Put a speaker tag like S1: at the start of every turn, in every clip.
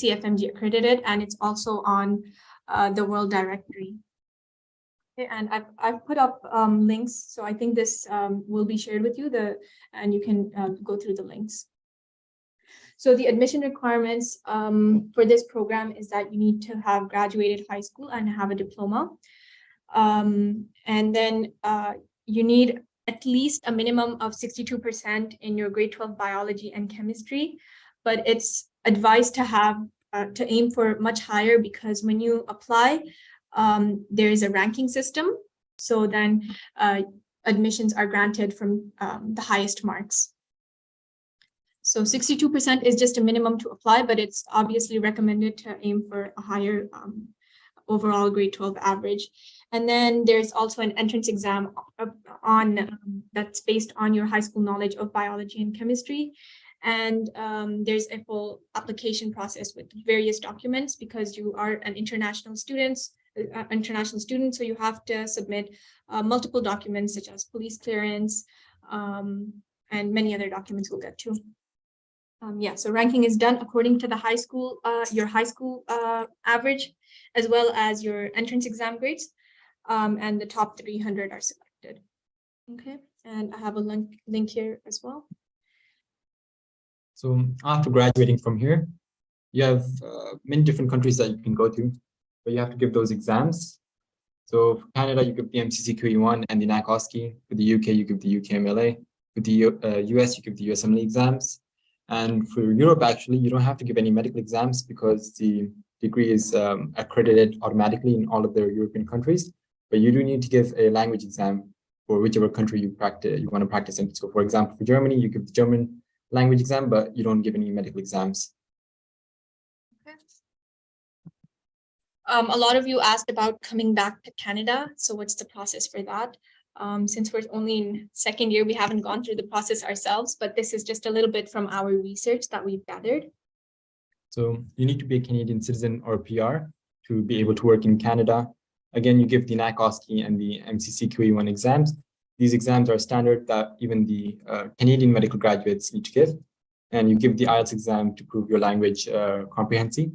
S1: CFMG accredited, and it's also on the World Directory. Okay, and I've put up links, so I think this will be shared with you, and you can go through the links. So the admission requirements for this program is that you need to have graduated high school and have a diploma. And then you need at least a minimum of 62% in your grade 12 biology and chemistry, but it's advised to have to aim for much higher, because when you apply, there is a ranking system. So then admissions are granted from the highest marks. So 62% is just a minimum to apply, but it's obviously recommended to aim for a higher overall grade 12 average. And then there's also an entrance exam that's based on your high school knowledge of biology and chemistry. And there's a full application process with various documents, because you are an international student, so you have to submit multiple documents such as police clearance and many other documents we'll get to. So ranking is done according to the high school, your high school average, as well as your entrance exam grades, and the top 300 are selected. Okay, and I have a link here as well.
S2: So after graduating from here, you have many different countries that you can go to, but you have to give those exams. So for Canada, you give the MCCQE1 and the NACOSCI. For the UK, you give the UKMLA. For the US, you give the USMLE exams. And for Europe, actually, you don't have to give any medical exams, because the degree is accredited automatically in all of the European countries. But you do need to give a language exam for whichever country you want to practice in. So for example, for Germany, you give the German language exam, but you don't give any medical exams.
S1: Okay. A lot of you asked about coming back to Canada. So what's the process for that? Since we're only in second year, we haven't gone through the process ourselves, but this is just a little bit from our research that we've gathered.
S2: So you need to be a Canadian citizen or PR to be able to work in Canada. Again, you give the NACOSCI and the MCCQE1 exams. These exams are standard that even the Canadian medical graduates need to give. And you give the IELTS exam to prove your language comprehency.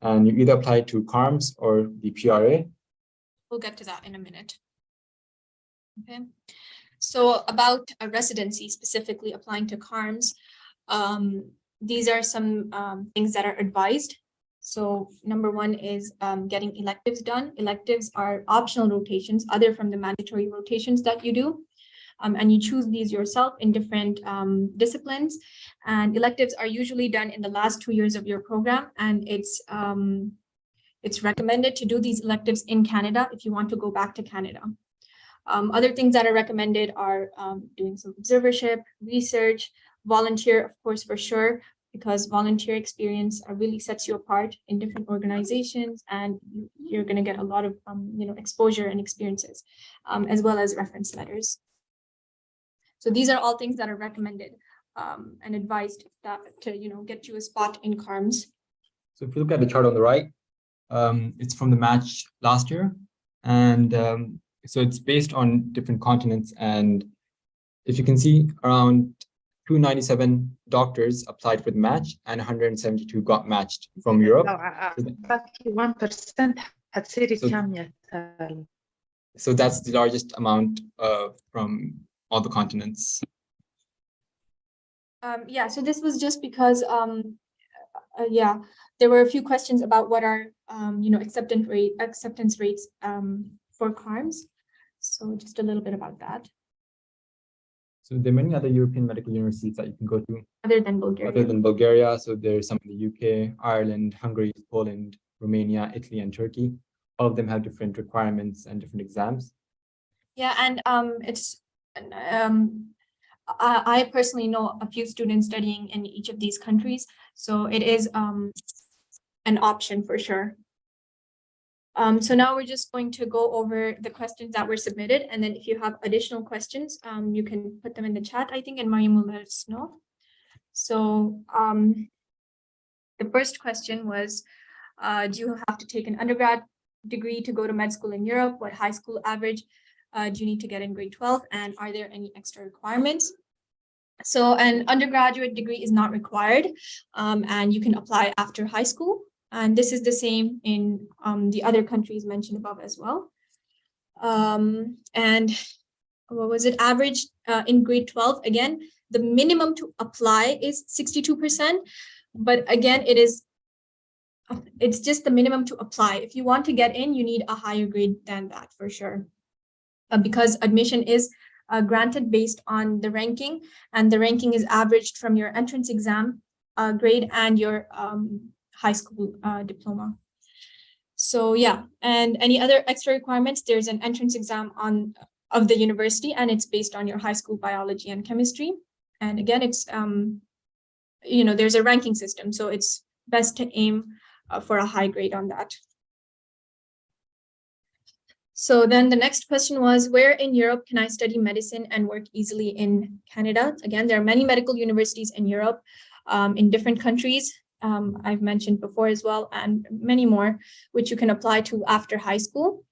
S2: And you either apply to CARMS or the PRA.
S1: We'll get to that in a minute. Okay, so about a residency, specifically applying to CARMS, these are some things that are advised. So number one is getting electives done. Electives are optional rotations other from the mandatory rotations that you do. And you choose these yourself in different disciplines. And electives are usually done in the last 2 years of your program. And it's recommended to do these electives in Canada if you want to go back to Canada. Other things that are recommended are doing some observership, research, volunteer, of course, for sure, because volunteer experience really sets you apart in different organizations, and you're going to get a lot of exposure and experiences, as well as reference letters. So these are all things that are recommended and advised to get you a spot in CARMS.
S2: So if you look at the chart on the right, it's from the match last year, and so it's based on different continents. And if you can see, around 297 doctors applied for the match and 172 got matched from Europe.
S3: 1%
S2: so that's the largest amount from all the continents.
S1: So this was just because there were a few questions about what are acceptance rates for CARMS. So just a little bit about that.
S2: So there are many other European medical universities that you can go to.
S1: Other than Bulgaria.
S2: So there's some in the UK, Ireland, Hungary, Poland, Romania, Italy, and Turkey. All of them have different requirements and different exams.
S1: Yeah, and I personally know a few students studying in each of these countries. So it is an option for sure. So now we're just going to go over the questions that were submitted. And then if you have additional questions, you can put them in the chat, I think, and Mariam will let us know. So the first question was, do you have to take an undergrad degree to go to med school in Europe? What high school average do you need to get in grade 12? And are there any extra requirements? So an undergraduate degree is not required, and you can apply after high school. And this is the same in the other countries mentioned above as well. And what was it? Average in grade 12, again, the minimum to apply is 62%. But again, it's just the minimum to apply. If you want to get in, you need a higher grade than that for sure. Because admission is granted based on the ranking, and the ranking is averaged from your entrance exam grade and your high school diploma. So yeah, and any other extra requirements, there's an entrance exam of the university, and it's based on your high school biology and chemistry. And again, it's there's a ranking system, so it's best to aim for a high grade on that. So then the next question was, where in Europe can I study medicine and work easily in Canada? Again, there are many medical universities in Europe, in different countries. I've mentioned before as well, and many more, which you can apply to after high school.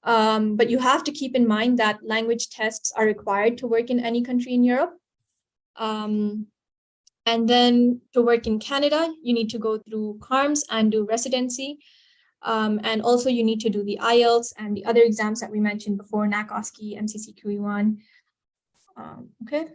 S1: But you have to keep in mind that language tests are required to work in any country in Europe. And then to work in Canada, you need to go through CARMS and do residency. And also you need to do the IELTS and the other exams that we mentioned before, NACOSCI, MCC QE1. Okay.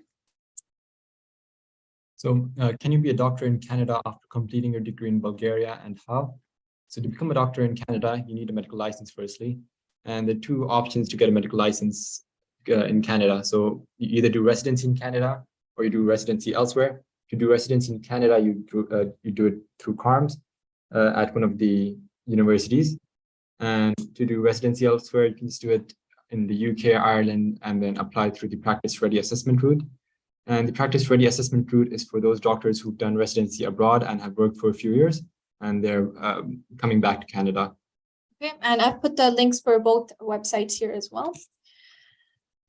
S2: So can you be a doctor in Canada after completing your degree in Bulgaria, and how? So to become a doctor in Canada, you need a medical license firstly. And there are two options to get a medical license in Canada. So you either do residency in Canada or you do residency elsewhere. To do residency in Canada, you do it through CARMS at one of the universities. And to do residency elsewhere, you can just do it in the UK, Ireland, and then apply through the practice ready assessment route. And the practice ready assessment route is for those doctors who've done residency abroad and have worked for a few years, and they're coming back to Canada.
S1: Okay, and I've put the links for both websites here as well.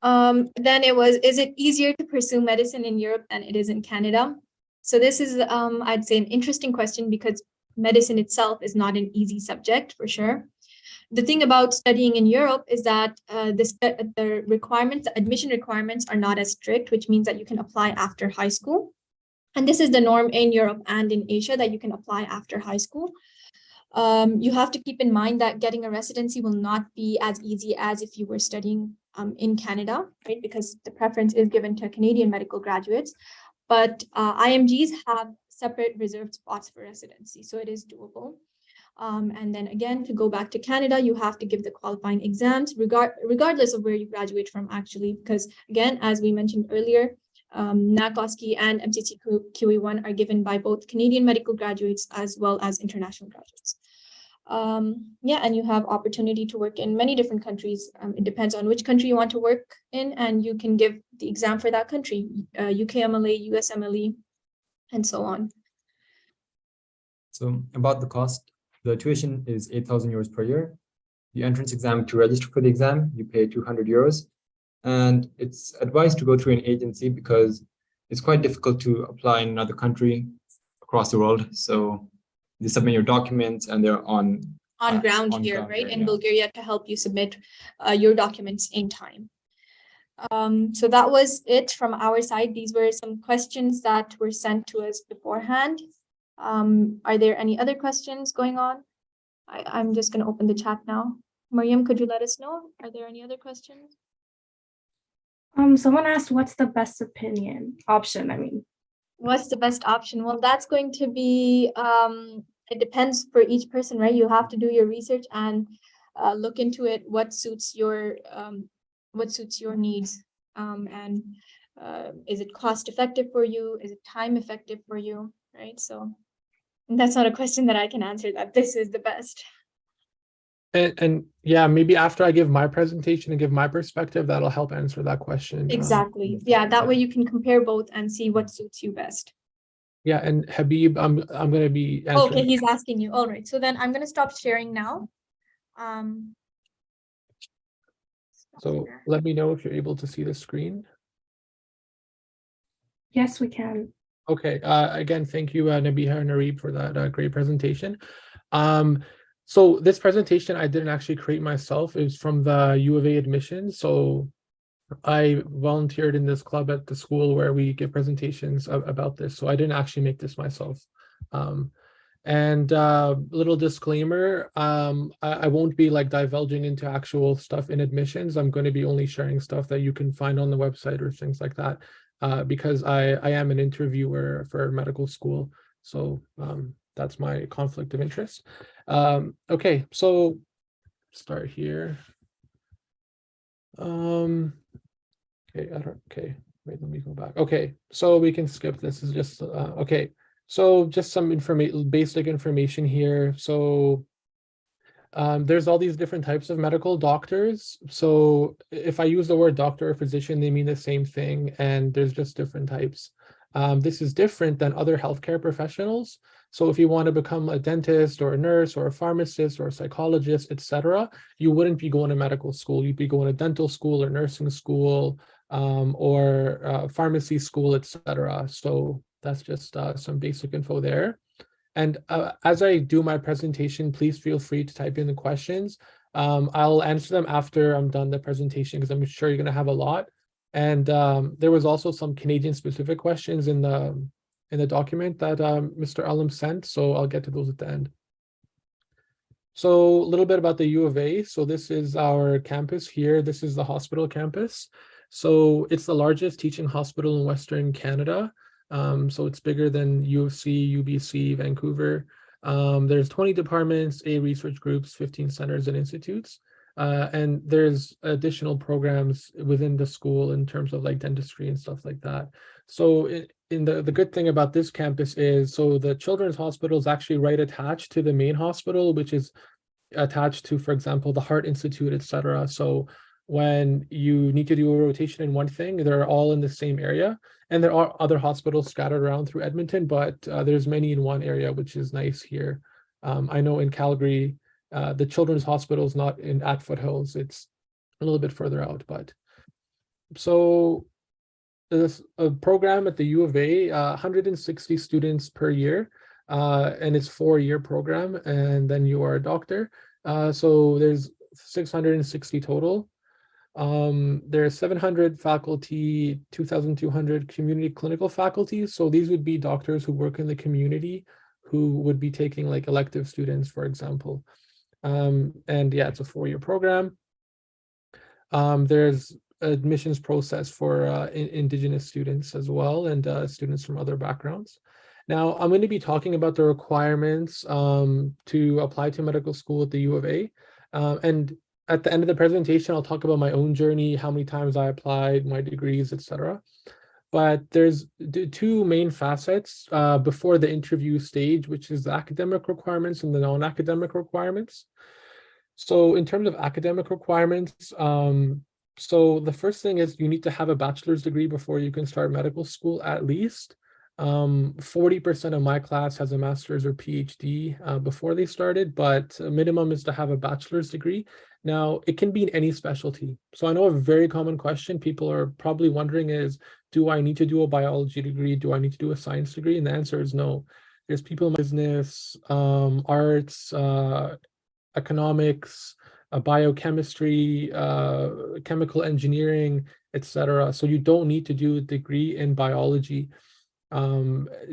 S1: Then it was, is it easier to pursue medicine in Europe than it is in Canada? So this is, I'd say, an interesting question, because medicine itself is not an easy subject for sure. The thing about studying in Europe is that the requirements, the admission requirements are not as strict, which means that you can apply after high school. And this is the norm in Europe and in Asia, that you can apply after high school. You have to keep in mind that getting a residency will not be as easy as if you were studying in Canada, right? Because the preference is given to Canadian medical graduates. But IMGs have separate reserved spots for residency, so it is doable. And then again, to go back to Canada, you have to give the qualifying exams, regardless of where you graduate from, actually, because again, as we mentioned earlier, NACOSCI and MCC QE1 are given by both Canadian medical graduates as well as international graduates. Yeah, and you have opportunity to work in many different countries. It depends on which country you want to work in, and you can give the exam for that country, UKMLA, USMLE, and so on.
S2: So about the cost, the tuition is 8,000 euros per year. The entrance exam, to register for the exam, you pay 200 euros. And it's advised to go through an agency because it's quite difficult to apply in another country across the world. So you submit your documents and they're on
S1: ground here, right? In Bulgaria, to help you submit your documents in time. So that was it from our side. These were some questions that were sent to us beforehand. Are there any other questions going on? I'm just going to open the chat now. Mariam, could you let us know? Are there any other questions?
S3: Someone asked, what's the best option? I mean,
S1: what's the best option? Well, that's going to be, it depends for each person, right? You have to do your research and look into it, what suits your needs. And is it cost effective for you? Is it time effective for you, right? So that's not a question that I can answer, that this is the best.
S4: And yeah, maybe after I give my presentation and give my perspective, that'll help answer that question.
S1: Exactly. Yeah, that way you can compare both and see what suits you best.
S4: Yeah, and Habib, I'm going to be answering.
S1: Okay, he's asking you. All right. So then I'm going to stop sharing now.
S4: So let me know if you're able to see the screen.
S3: Yes, we can.
S4: Okay. Again, thank you, Nabiha and Nareeb, for that great presentation. So this presentation I didn't actually create myself. It's from the U of A admissions. So I volunteered in this club at the school where we give presentations about this, so I didn't actually make this myself. And little disclaimer, I won't be like divulging into actual stuff in admissions. I'm going to be only sharing stuff that you can find on the website or things like that, because I am an interviewer for medical school. So that's my conflict of interest. Okay, so start here. Okay, okay, wait, let me go back. Okay, so we can skip this. Is just okay. So just some basic information here. So there's all these different types of medical doctors. So if I use the word doctor or physician, they mean the same thing, and there's just different types. This is different than other healthcare professionals. So if you want to become a dentist or a nurse or a pharmacist or a psychologist, etc., you wouldn't be going to medical school. You'd be going to dental school or nursing school, or pharmacy school, etc. So that's just some basic info there. And as I do my presentation, please feel free to type in the questions. I'll answer them after I'm done the presentation, because I'm sure you're going to have a lot. And there was also some Canadian specific questions in the document that Mr. Alam sent, so I'll get to those at the end. So a little bit about the U of A. So this is our campus here. This is the hospital campus. So it's the largest teaching hospital in Western Canada. So it's bigger than U of C, UBC, Vancouver. There's 20 departments, 8 research groups, 15 centers and institutes. And there's additional programs within the school in terms of like dentistry and stuff like that. So the good thing about this campus is, so the children's hospital is actually right attached to the main hospital, which is attached to, for example, the Heart Institute, etc. So when you need to do a rotation in one thing, they're all in the same area. And there are other hospitals scattered around through Edmonton, but there's many in one area, which is nice here. I know in Calgary, the children's hospital is not at Foothills. It's a little bit further out. But so this program at the U of A, 160 students per year, and it's 4-year program, and then you are a doctor. So there's 660 total. There's 700 faculty, 2,200 community clinical faculty. So these would be doctors who work in the community who would be taking like elective students, for example. And yeah, it's a 4-year program. There's admissions process for Indigenous students as well, and students from other backgrounds. Now, I'm going to be talking about the requirements to apply to medical school at the U of A. And at the end of the presentation, I'll talk about my own journey, how many times I applied, my degrees, etc. But there's 2 main facets before the interview stage, which is the academic requirements and the non-academic requirements. So in terms of academic requirements, so the first thing is you need to have a bachelor's degree before you can start medical school, at least. 40% of my class has a master's or PhD before they started, but minimum is to have a bachelor's degree. Now, it can be in any specialty. So I know a very common question people are probably wondering is, do I need to do a biology degree? Do I need to do a science degree? And the answer is no. There's people in business, arts, economics, biochemistry, chemical engineering, etc. So you don't need to do a degree in biology,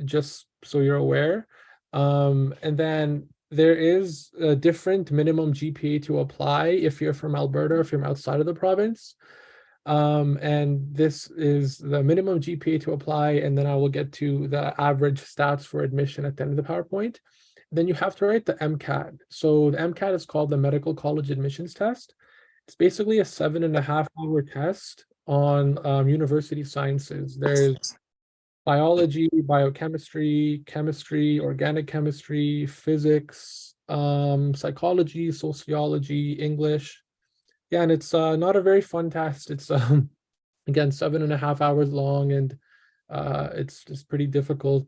S4: just so you're aware. And then there is a different minimum GPA to apply if you're from Alberta, if you're outside of the province. And this is the minimum GPA to apply, and then I will get to the average stats for admission at the end of the PowerPoint. Then you have to write the MCAT. So the MCAT is called the Medical College Admissions Test. It's basically a 7.5-hour test on university sciences. There's biology, biochemistry, chemistry, organic chemistry, physics, psychology, sociology, English. Yeah, and it's not a very fun test. It's again 7.5 hours long, and it's just pretty difficult.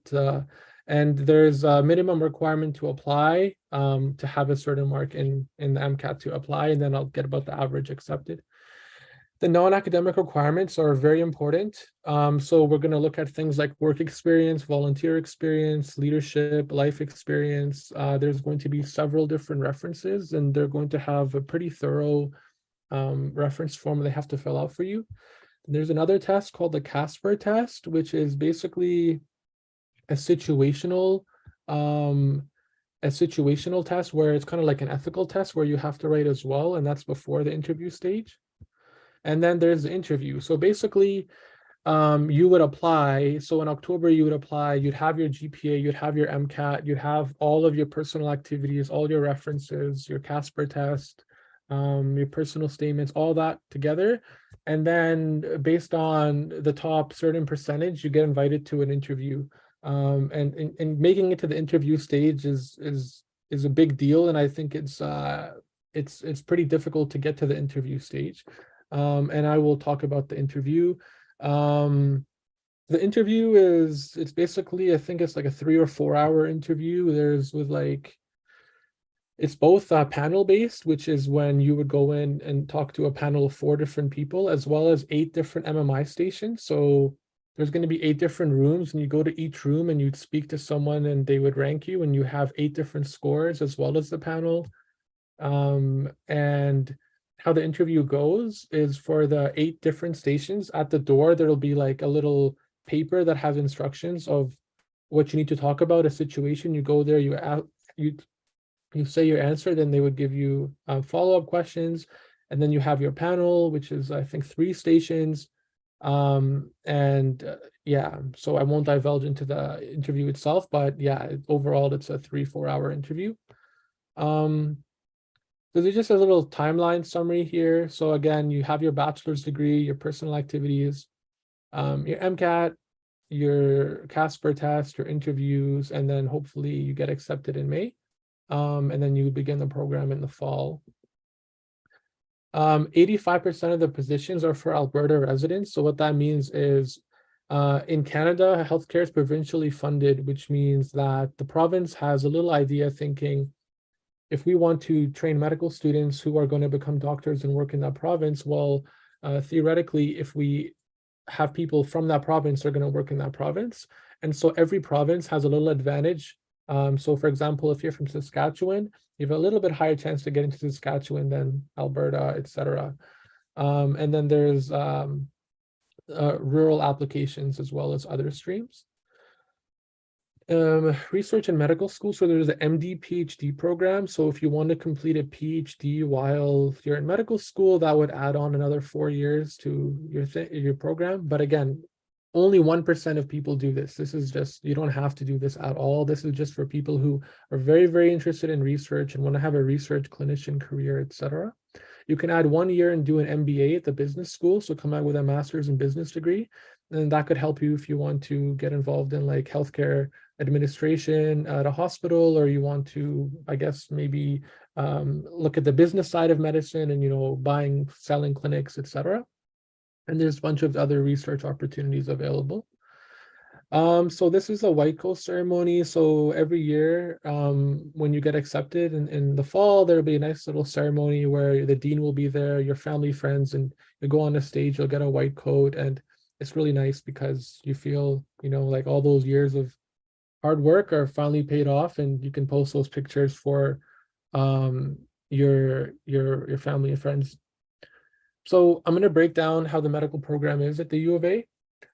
S4: And there's a minimum requirement to apply to have a certain mark in the MCAT to apply, and then I'll get about the average accepted. The non-academic requirements are very important. So we're going to look at things like work experience, volunteer experience, leadership, life experience. There's going to be several different references, and they're going to have a pretty thorough reference form they have to fill out for you. There's another test called the Casper test, which is basically a situational test where it's kind of like an ethical test where you have to write as well, and that's before the interview stage. And then there's the interview. So basically, you would apply. So in October, you would apply, you'd have your GPA, you'd have your MCAT, you'd have all of your personal activities, all your references, your Casper test, your personal statements, all that together. And then based on the top certain percentage, you get invited to an interview. And making it to the interview stage is a big deal. And I think it's pretty difficult to get to the interview stage. And I will talk about the interview. The interview it's basically, I think it's like a 3 or 4 hour interview. It's both panel based, which is when you would go in and talk to a panel of 4 different people, as well as 8 different MMI stations. So there's going to be 8 different rooms, and you go to each room and you'd speak to someone and they would rank you, and you have 8 different scores as well as the panel. And how the interview goes is for the 8 different stations at the door, there'll be like a little paper that has instructions of what you need to talk about, a situation. You go there, you say your answer, then they would give you follow-up questions, and then you have your panel, which is I think 3 stations. Yeah, so I won't divulge into the interview itself, but yeah, overall it's a 3-4 hour interview. So there's just a little timeline summary here. So again, you have your bachelor's degree, your personal activities, your MCAT, your Casper test, your interviews, and then hopefully you get accepted in May. And then you begin the program in the fall. 85% of the positions are for Alberta residents. So what that means is in Canada, healthcare is provincially funded, which means that the province has a little idea thinking, if we want to train medical students who are going to become doctors and work in that province, well, theoretically, if we have people from that province, they're going to work in that province. And so every province has a little advantage. So for example, if you're from Saskatchewan, you have a little bit higher chance to get into Saskatchewan than Alberta, etc. And then there's rural applications as well as other streams. Research and medical school. So there's an MD PhD program. So if you want to complete a PhD while you're in medical school, that would add on another 4 years to your program. But again, only 1% of people do this. This is just, you don't have to do this at all. This is just for people who are very, very interested in research and want to have a research clinician career, etc. You can add 1 year and do an MBA at the business school. So come out with a master's in business degree. And that could help you if you want to get involved in like healthcare administration at a hospital, or you want to, I guess, maybe look at the business side of medicine and, you know, buying, selling clinics, etc. And there's a bunch of other research opportunities available. So this is a White Coat ceremony. So every year when you get accepted in the fall, there'll be a nice little ceremony where the dean will be there, your family, friends, and you go on the stage, you'll get a white coat. And it's really nice because you feel, you know, like all those years of hard work are finally paid off, and you can post those pictures for your family and friends. So I'm going to break down how the medical program is at the U of A.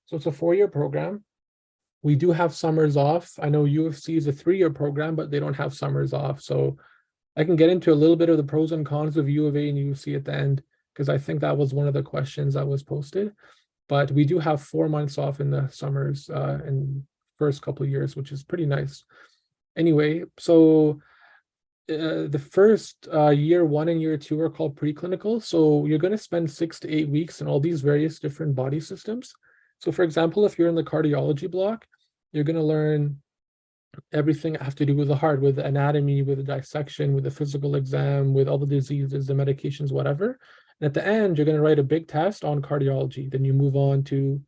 S4: So it's a 4-year program. We do have summers off. I know U of C is a 3-year program, but they don't have summers off. So I can get into a little bit of the pros and cons of U of A and U of C at the end, because I think that was one of the questions that was posted. But we do have 4 months off in the summers and first couple of years, which is pretty nice. Anyway, so the first year 1 and year 2 are called preclinical. So you're going to spend 6 to 8 weeks in all these various different body systems. So for example, if you're in the cardiology block, you're going to learn everything have to do with the heart, with the anatomy, with the dissection, with the physical exam, with all the diseases, the medications, whatever. And at the end, you're going to write a big test on cardiology. Then you move on to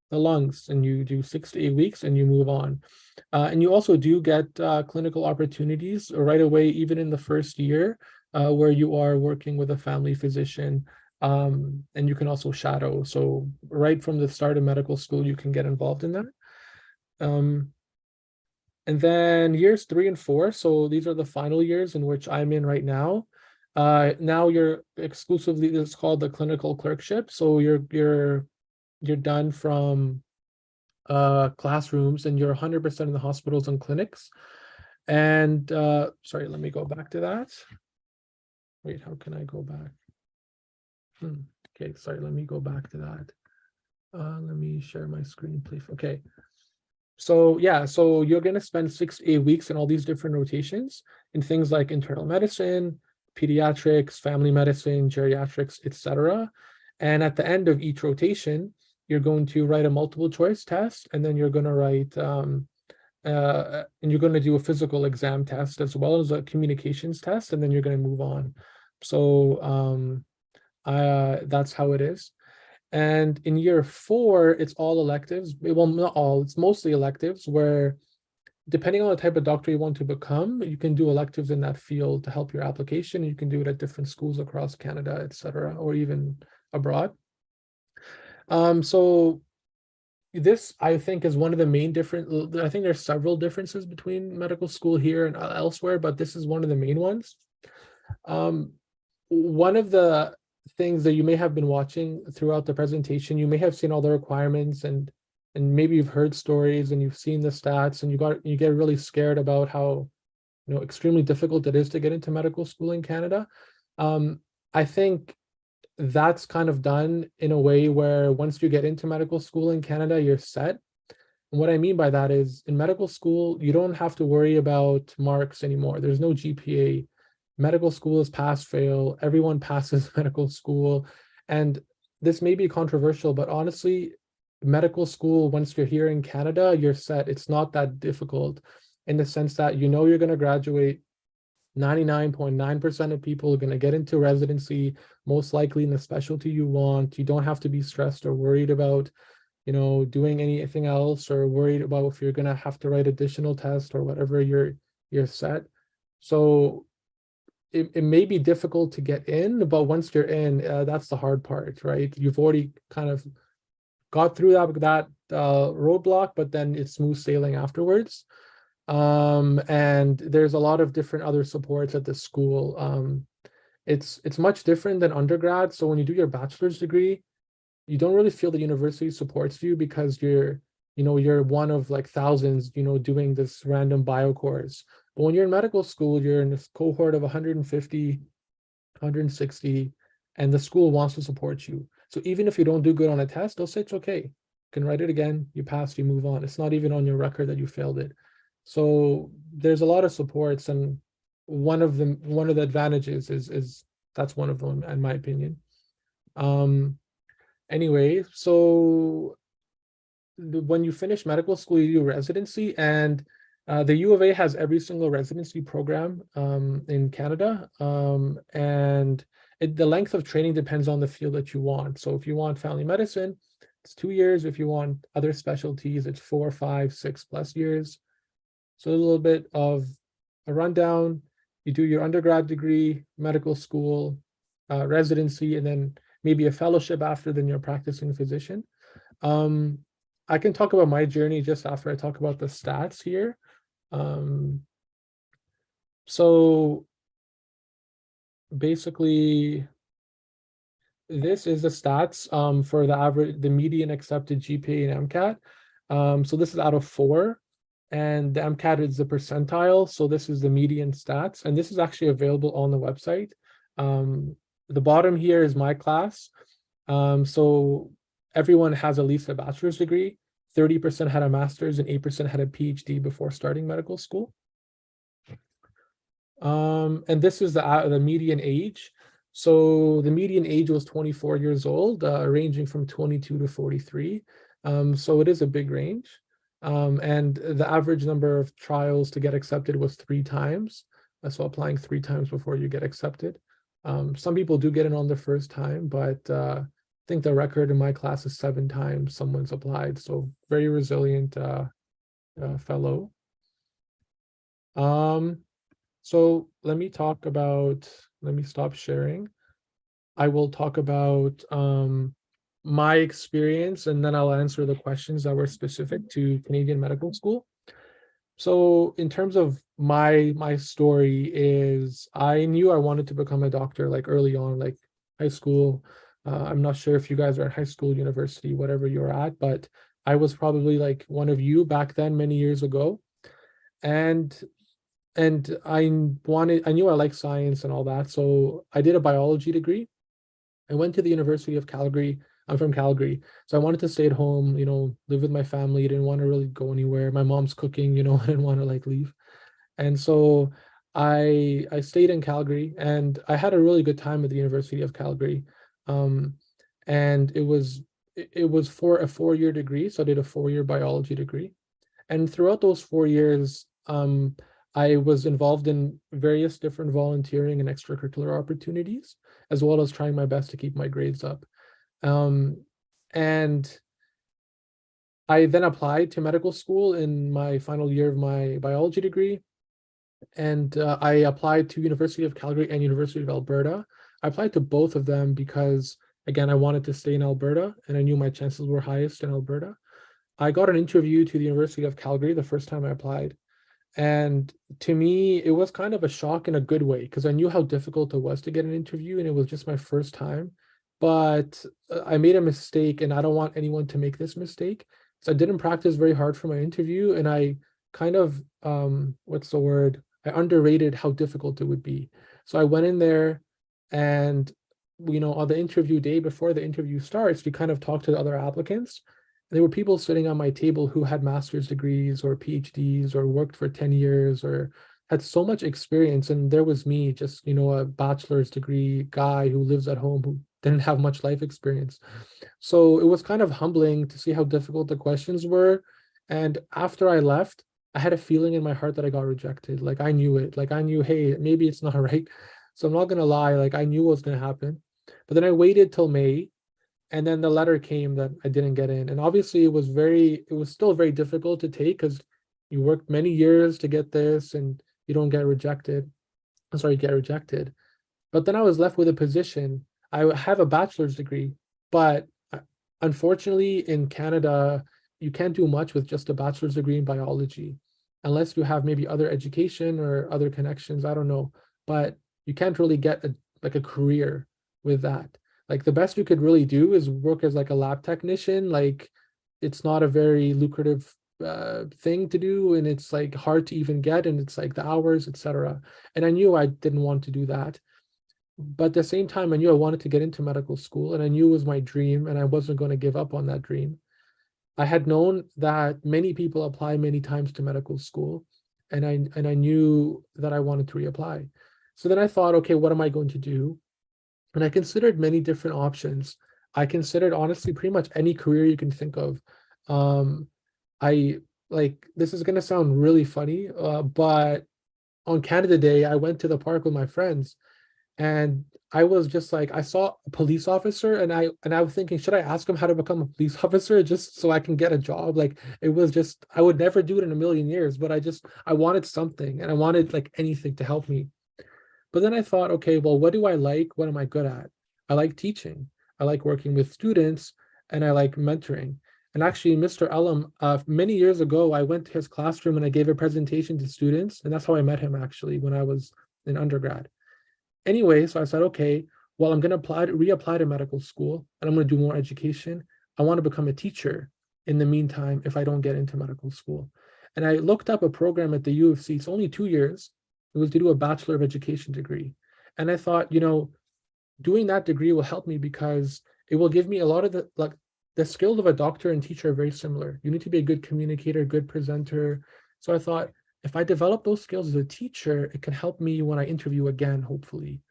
S4: the lungs, and you do 6 to 8 weeks and you move on. And you also do get clinical opportunities right away, even in the first year, where you are working with a family physician, and you can also shadow. So right from the start of medical school, you can get involved in that. And then years 3 and 4, so these are the final years in which I'm in right now. Now you're exclusively, it's called the clinical clerkship. So you're you're done from classrooms, and you're 100% in the hospitals and clinics. And sorry, let me go back to that. Wait, how can I go back? Okay, sorry, let me go back to that. Let me share my screen, please. Okay. So yeah, so you're going to spend 6 to 8 weeks in all these different rotations in things like internal medicine, pediatrics, family medicine, geriatrics, etc. And at the end of each rotation, you're going to write a multiple choice test, and then you're going to write and you're going to do a physical exam test as well as a communications test, and then you're going to move on. So that's how it is. And in year 4, it's all electives. Well, not all, it's mostly electives, where depending on the type of doctor you want to become, you can do electives in that field to help your application. You can do it at different schools across Canada, etc., or even abroad. So this, I think, is one of the main different. I think there's several differences between medical school here and elsewhere, but this is one of the main ones. One of the things that you may have been watching throughout the presentation, you may have seen all the requirements, and maybe you've heard stories and you've seen the stats, and you get really scared about how extremely difficult it is to get into medical school in Canada. I think that's kind of done in a way where once you get into medical school in Canada, you're set. And what I mean by that is, in medical school, you don't have to worry about marks anymore. There's no GPA. Medical school is pass fail. Everyone passes medical school. And this may be controversial, but honestly, medical school, once you're here in Canada, you're set. It's not that difficult, in the sense that you're going to graduate. 99.9% of people are going to get into residency, most likely in the specialty you want. You don't have to be stressed or worried about doing anything else, or worried about if you're going to have to write additional tests or whatever. You're set. So it may be difficult to get in, but once you're in, that's the hard part, right? You've already kind of got through that roadblock, but then it's smooth sailing afterwards. And there's a lot of different other supports at the school. It's much different than undergrad. So when you do your bachelor's degree, you don't really feel the university supports you, because you're one of like thousands, doing this random bio course. But when you're in medical school, you're in this cohort of 150, 160, and the school wants to support you. So even if you don't do good on a test, they'll say it's okay. You can write it again, you passed, you move on. It's not even on your record that you failed it. So there's a lot of supports, and one of the advantages is that's one of them, in my opinion. Anyway, so when you finish medical school, you do residency, and the U of A has every single residency program in Canada, and the length of training depends on the field that you want. So if you want family medicine, it's 2 years. If you want other specialties, it's 4, 5, 6+ years. So a little bit of a rundown. You do your undergrad degree, medical school, residency, and then maybe a fellowship after, then you're a practicing physician. I can talk about my journey just after I talk about the stats here. So basically, this is the stats for the median accepted GPA and MCAT. So this is out of 4. And the MCAT is the percentile. So this is the median stats. And this is actually available on the website. The bottom here is my class. So everyone has at least a bachelor's degree. 30% had a master's and 8% had a PhD before starting medical school. And this is the median age. So the median age was 24 years old, ranging from 22 to 43. So it is a big range. And the average number of trials to get accepted was 3 times. So applying 3 times before you get accepted. Some people do get in on the first time, but I think the record in my class is 7 times someone's applied. So very resilient fellow. So let me stop sharing. I will talk about my experience, and then I'll answer the questions that were specific to Canadian medical school. So in terms of my story, is I knew I wanted to become a doctor like early on, like high school. I'm not sure if you guys are in high school, university, whatever you're at, but I was probably like one of you back then many years ago. And I knew I liked science and all that. So I did a biology degree. I went to the University of Calgary. I'm from Calgary. So I wanted to stay at home, live with my family. Didn't want to really go anywhere. My mom's cooking, I didn't want to like leave. And so I stayed in Calgary and I had a really good time at the University of Calgary. And it was for a 4-year degree. So I did a 4-year biology degree. And throughout those 4 years, I was involved in various different volunteering and extracurricular opportunities, as well as trying my best to keep my grades up. And I then applied to medical school in my final year of my biology degree. And I applied to University of Calgary and University of Alberta. I applied to both of them because, again, I wanted to stay in Alberta and I knew my chances were highest in Alberta. I got an interview to the University of Calgary the first time I applied. And to me, it was kind of a shock in a good way because I knew how difficult it was to get an interview and it was just my first time. But I made a mistake and I don't want anyone to make this mistake. So I didn't practice very hard for my interview and I kind of, what's the word? I underrated how difficult it would be. So I went in there and, on the interview day before the interview starts, you kind of talk to the other applicants. There were people sitting on my table who had master's degrees or PhDs or worked for 10 years or had so much experience. And there was me, just, a bachelor's degree guy who lives at home who didn't have much life experience. So it was kind of humbling to see how difficult the questions were. And after I left, I had a feeling in my heart that I got rejected. Like I knew it. Like I knew, hey, maybe it's not right. So I'm not going to lie. Like I knew what was going to happen. But then I waited till May. And then the letter came that I didn't get in. And obviously it was still very difficult to take because you worked many years to get this and you don't get rejected. I'm sorry, get rejected. But then I was left with a position. I have a bachelor's degree, but unfortunately in Canada, you can't do much with just a bachelor's degree in biology, unless you have maybe other education or other connections. I don't know, but you can't really get a career with that. Like the best you could really do is work as like a lab technician. Like it's not a very lucrative thing to do, and it's like hard to even get, and it's like the hours, etc. And I knew I didn't want to do that, but at the same time, I knew I wanted to get into medical school, and I knew it was my dream, and I wasn't going to give up on that dream. I had known that many people apply many times to medical school, and I knew that I wanted to reapply. So then I thought, okay, what am I going to do? And I considered many different options. I considered honestly pretty much any career you can think of. This is gonna sound really funny, but on Canada Day, I went to the park with my friends, and I was just like, I saw a police officer, and I was thinking, should I ask him how to become a police officer just so I can get a job? Like it was just, I would never do it in a million years, but I wanted something, and I wanted like anything to help me. But then I thought, okay, well, what do I like? What am I good at? I like teaching. I like working with students, and I like mentoring. And actually, Mr. Elam, many years ago, I went to his classroom and I gave a presentation to students. And that's how I met him actually when I was in undergrad. Anyway, so I said, okay, well, I'm going to reapply to medical school and I'm going to do more education. I want to become a teacher in the meantime if I don't get into medical school. And I looked up a program at the U of C. It's only 2 years. It was to do a Bachelor of Education degree. And I thought, doing that degree will help me because it will give me a lot of the skills of a doctor and teacher are very similar. You need to be a good communicator, good presenter. So I thought, if I develop those skills as a teacher, it can help me when I interview again, hopefully.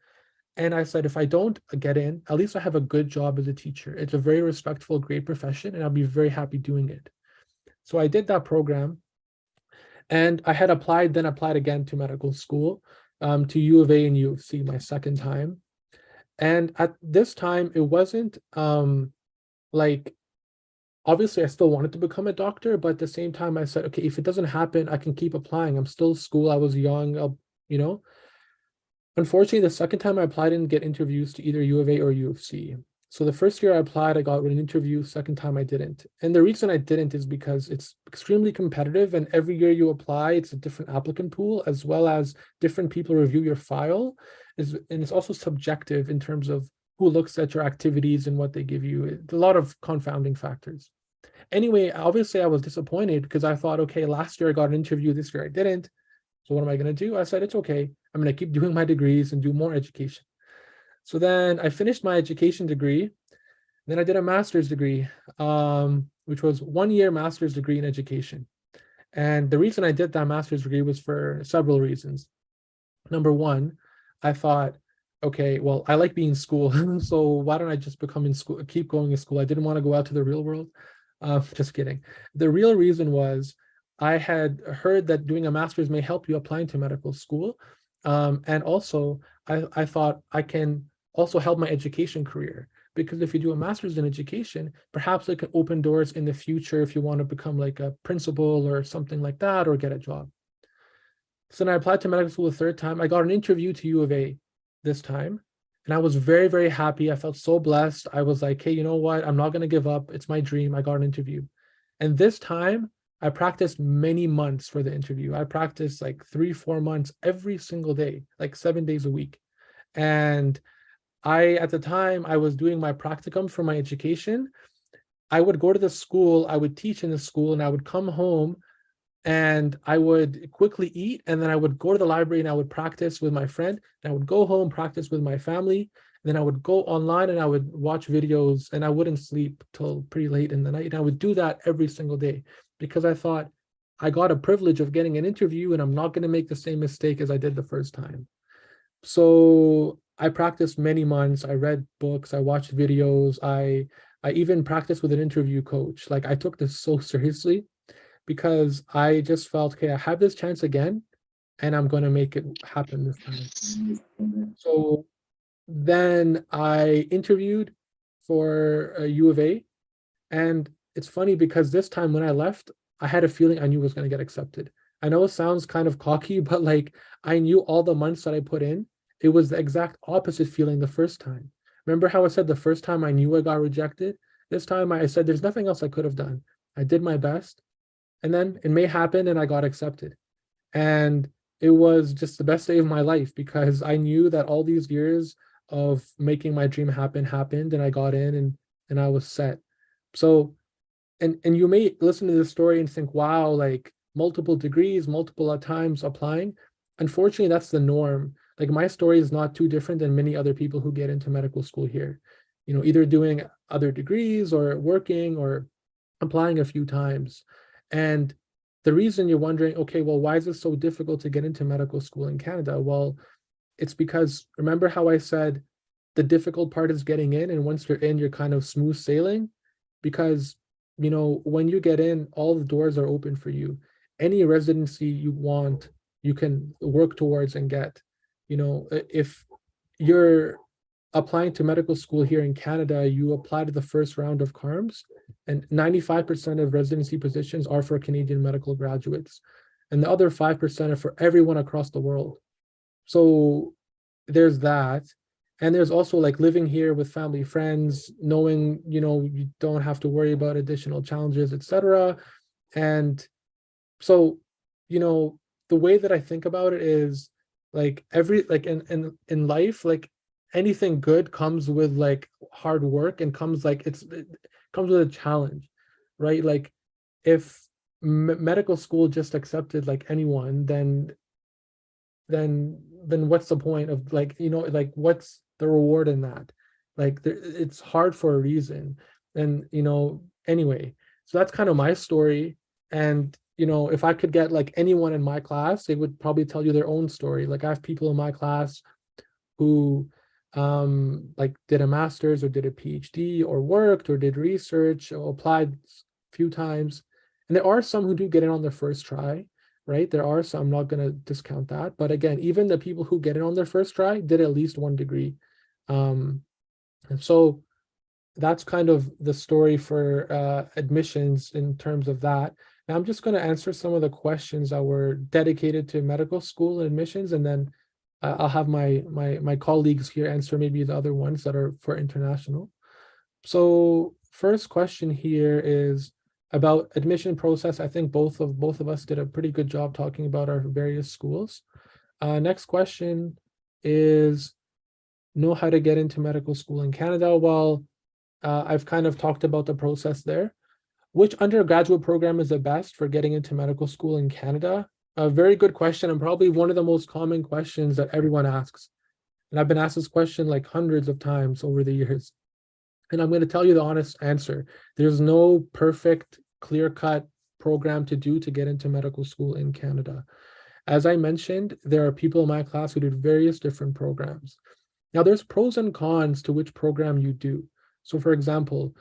S4: And I said, if I don't get in, at least I have a good job as a teacher. It's a very respectful, great profession, and I'll be very happy doing it. So I did that program. And I had applied again to medical school, to U of A and U of C my second time. And at this time, it wasn't obviously I still wanted to become a doctor, but at the same time I said, okay, if it doesn't happen, I can keep applying. I'm still in school. I was young, Unfortunately, the second time I applied, I didn't get interviews to either U of A or U of C. So the first year I applied, I got an interview. Second time I didn't. And the reason I didn't is because it's extremely competitive. And every year you apply, it's a different applicant pool, as well as different people review your file. And it's also subjective in terms of who looks at your activities and what they give you. It's a lot of confounding factors. Anyway, obviously I was disappointed because I thought, okay, last year I got an interview, this year I didn't. So what am I going to do? I said, it's okay. I'm going to keep doing my degrees and do more education. So then I finished my education degree. Then I did a master's degree, which was 1 year master's degree in education. And the reason I did that master's degree was for several reasons. Number one, I thought, okay, well, I like being in school, so why don't I just become in school, keep going to school? I didn't want to go out to the real world. Just kidding. The real reason was I had heard that doing a master's may help you applying to medical school. And also, I thought I can also help my education career. Because if you do a master's in education, perhaps it can open doors in the future if you want to become like a principal or something like that, or get a job. So then I applied to medical school the third time. I got an interview to U of A this time, and I was very, very happy. I felt so blessed. I was like, hey, you know what? I'm not going to give up. It's my dream. I got an interview. And this time, I practiced many months for the interview. I practiced like 3-4 months every single day, like 7 days a week. And at the time, I was doing my practicum for my education. I would go to the school, I would teach in the school, and I would come home and I would quickly eat, and then I would go to the library and I would practice with my friend, and I would go home, practice with my family, and then I would go online and I would watch videos, and I wouldn't sleep till pretty late in the night. And I would do that every single day because I thought I got a privilege of getting an interview and I'm not going to make the same mistake as I did the first time. So I practiced many months. I read books, I watched videos, I even practiced with an interview coach. Like, I took this so seriously because I just felt, okay, I have this chance again and I'm going to make it happen this time. So then I interviewed for U of A, and it's funny because this time when I left, I had a feeling I knew I was going to get accepted. I know it sounds kind of cocky, but like, I knew all the months that I put in. It was the exact opposite feeling the first time. Remember how I said the first time I knew I got rejected? This time I said there's nothing else I could have done. I did my best, and then it may happen and I got accepted. And it was just the best day of my life because I knew that all these years of making my dream happen happened, and I got in and I was set. So, and you may listen to this story and think, wow, like multiple degrees, multiple times applying. Unfortunately, that's the norm. Like, my story is not too different than many other people who get into medical school here, either doing other degrees or working or applying a few times. And the reason you're wondering, okay, well, why is it so difficult to get into medical school in Canada? Well, it's because, remember how I said the difficult part is getting in, and once you're in, you're kind of smooth sailing? Because, when you get in, all the doors are open for you. Any residency you want, you can work towards and get. If you're applying to medical school here in Canada, you apply to the first round of CARMs, and 95% of residency positions are for Canadian medical graduates, and the other 5% are for everyone across the world. So there's that. And there's also like living here with family, friends, knowing, you don't have to worry about additional challenges, etc. And so, the way that I think about it is like in life, like anything good comes with like hard work, and comes like it comes with a challenge, right? Like, if medical school just accepted like anyone, then what's the point of like, like what's the reward in that? Like, it's hard for a reason. And anyway, so that's kind of my story. And if I could get like anyone in my class, they would probably tell you their own story. Like, I have people in my class who like did a master's or did a PhD or worked or did research or applied a few times. And there are some who do get in on their first try, right? There are some, I'm not going to discount that. But again, even the people who get in on their first try did at least one degree. And so that's kind of the story for admissions in terms of that. Now I'm just going to answer some of the questions that were dedicated to medical school admissions, and then I'll have my colleagues here answer maybe the other ones that are for international. So first question here is about admission process. I think both of us did a pretty good job talking about our various schools. Next question is, know how to get into medical school in Canada. Well, I've kind of talked about the process there. Which undergraduate program is the best for getting into medical school in Canada? A very good question, and probably one of the most common questions that everyone asks. And I've been asked this question like hundreds of times over the years. And I'm going to tell you the honest answer. There's no perfect, clear-cut program to do to get into medical school in Canada. As I mentioned, there are people in my class who did various different programs. Now, there's pros and cons to which program you do. So, for example,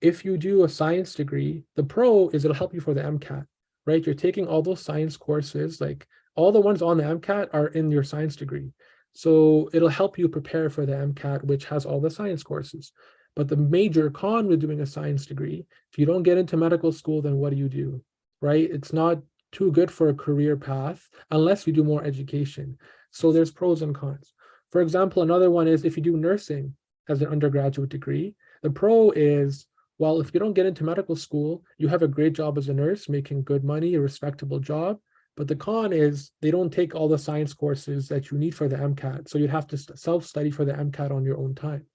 S4: if you do a science degree, the pro is it'll help you for the MCAT, right? You're taking all those science courses, like all the ones on the MCAT are in your science degree. So it'll help you prepare for the MCAT, which has all the science courses. But the major con with doing a science degree, if you don't get into medical school, then what do? Right? It's not too good for a career path unless you do more education. So there's pros and cons. For example, another one is if you do nursing as an undergraduate degree, the pro is, well, if you don't get into medical school, you have a great job as a nurse, making good money, a respectable job. But the con is they don't take all the science courses that you need for the MCAT. So you'd have to self-study for the MCAT on your own time.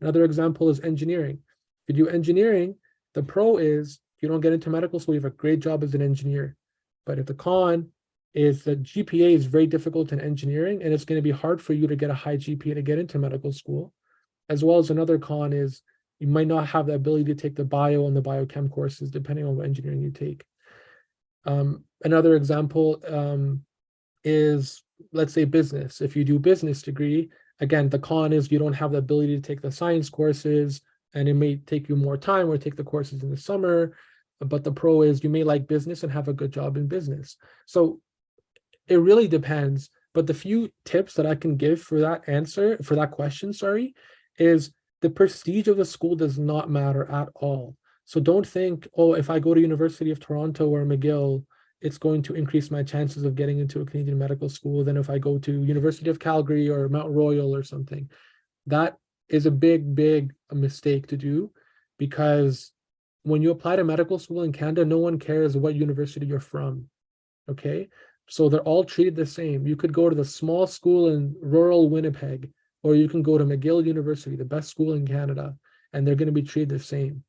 S4: Another example is engineering. If you do engineering, the pro is if you don't get into medical school, you have a great job as an engineer. But if the con is that GPA is very difficult in engineering, and it's going to be hard for you to get a high GPA to get into medical school. As well as another con is you might not have the ability to take the bio and the biochem courses, depending on what engineering you take. Another example is, let's say, business. If you do business degree, again, the con is you don't have the ability to take the science courses, and it may take you more time or take the courses in the summer. But the pro is you may like business and have a good job in business. So it really depends. But the few tips that I can give for that answer, for that question, sorry, is the prestige of the school does not matter at all. So don't think, oh, if I go to University of Toronto or McGill, it's going to increase my chances of getting into a Canadian medical school than if I go to University of Calgary or Mount Royal or something. That is a big mistake to do, because when you apply to medical school in Canada, no one cares what university you're from, okay? So they're all treated the same. You could go to the small school in rural Winnipeg, or you can go to McGill University, the best school in Canada, and they're going to be treated the same.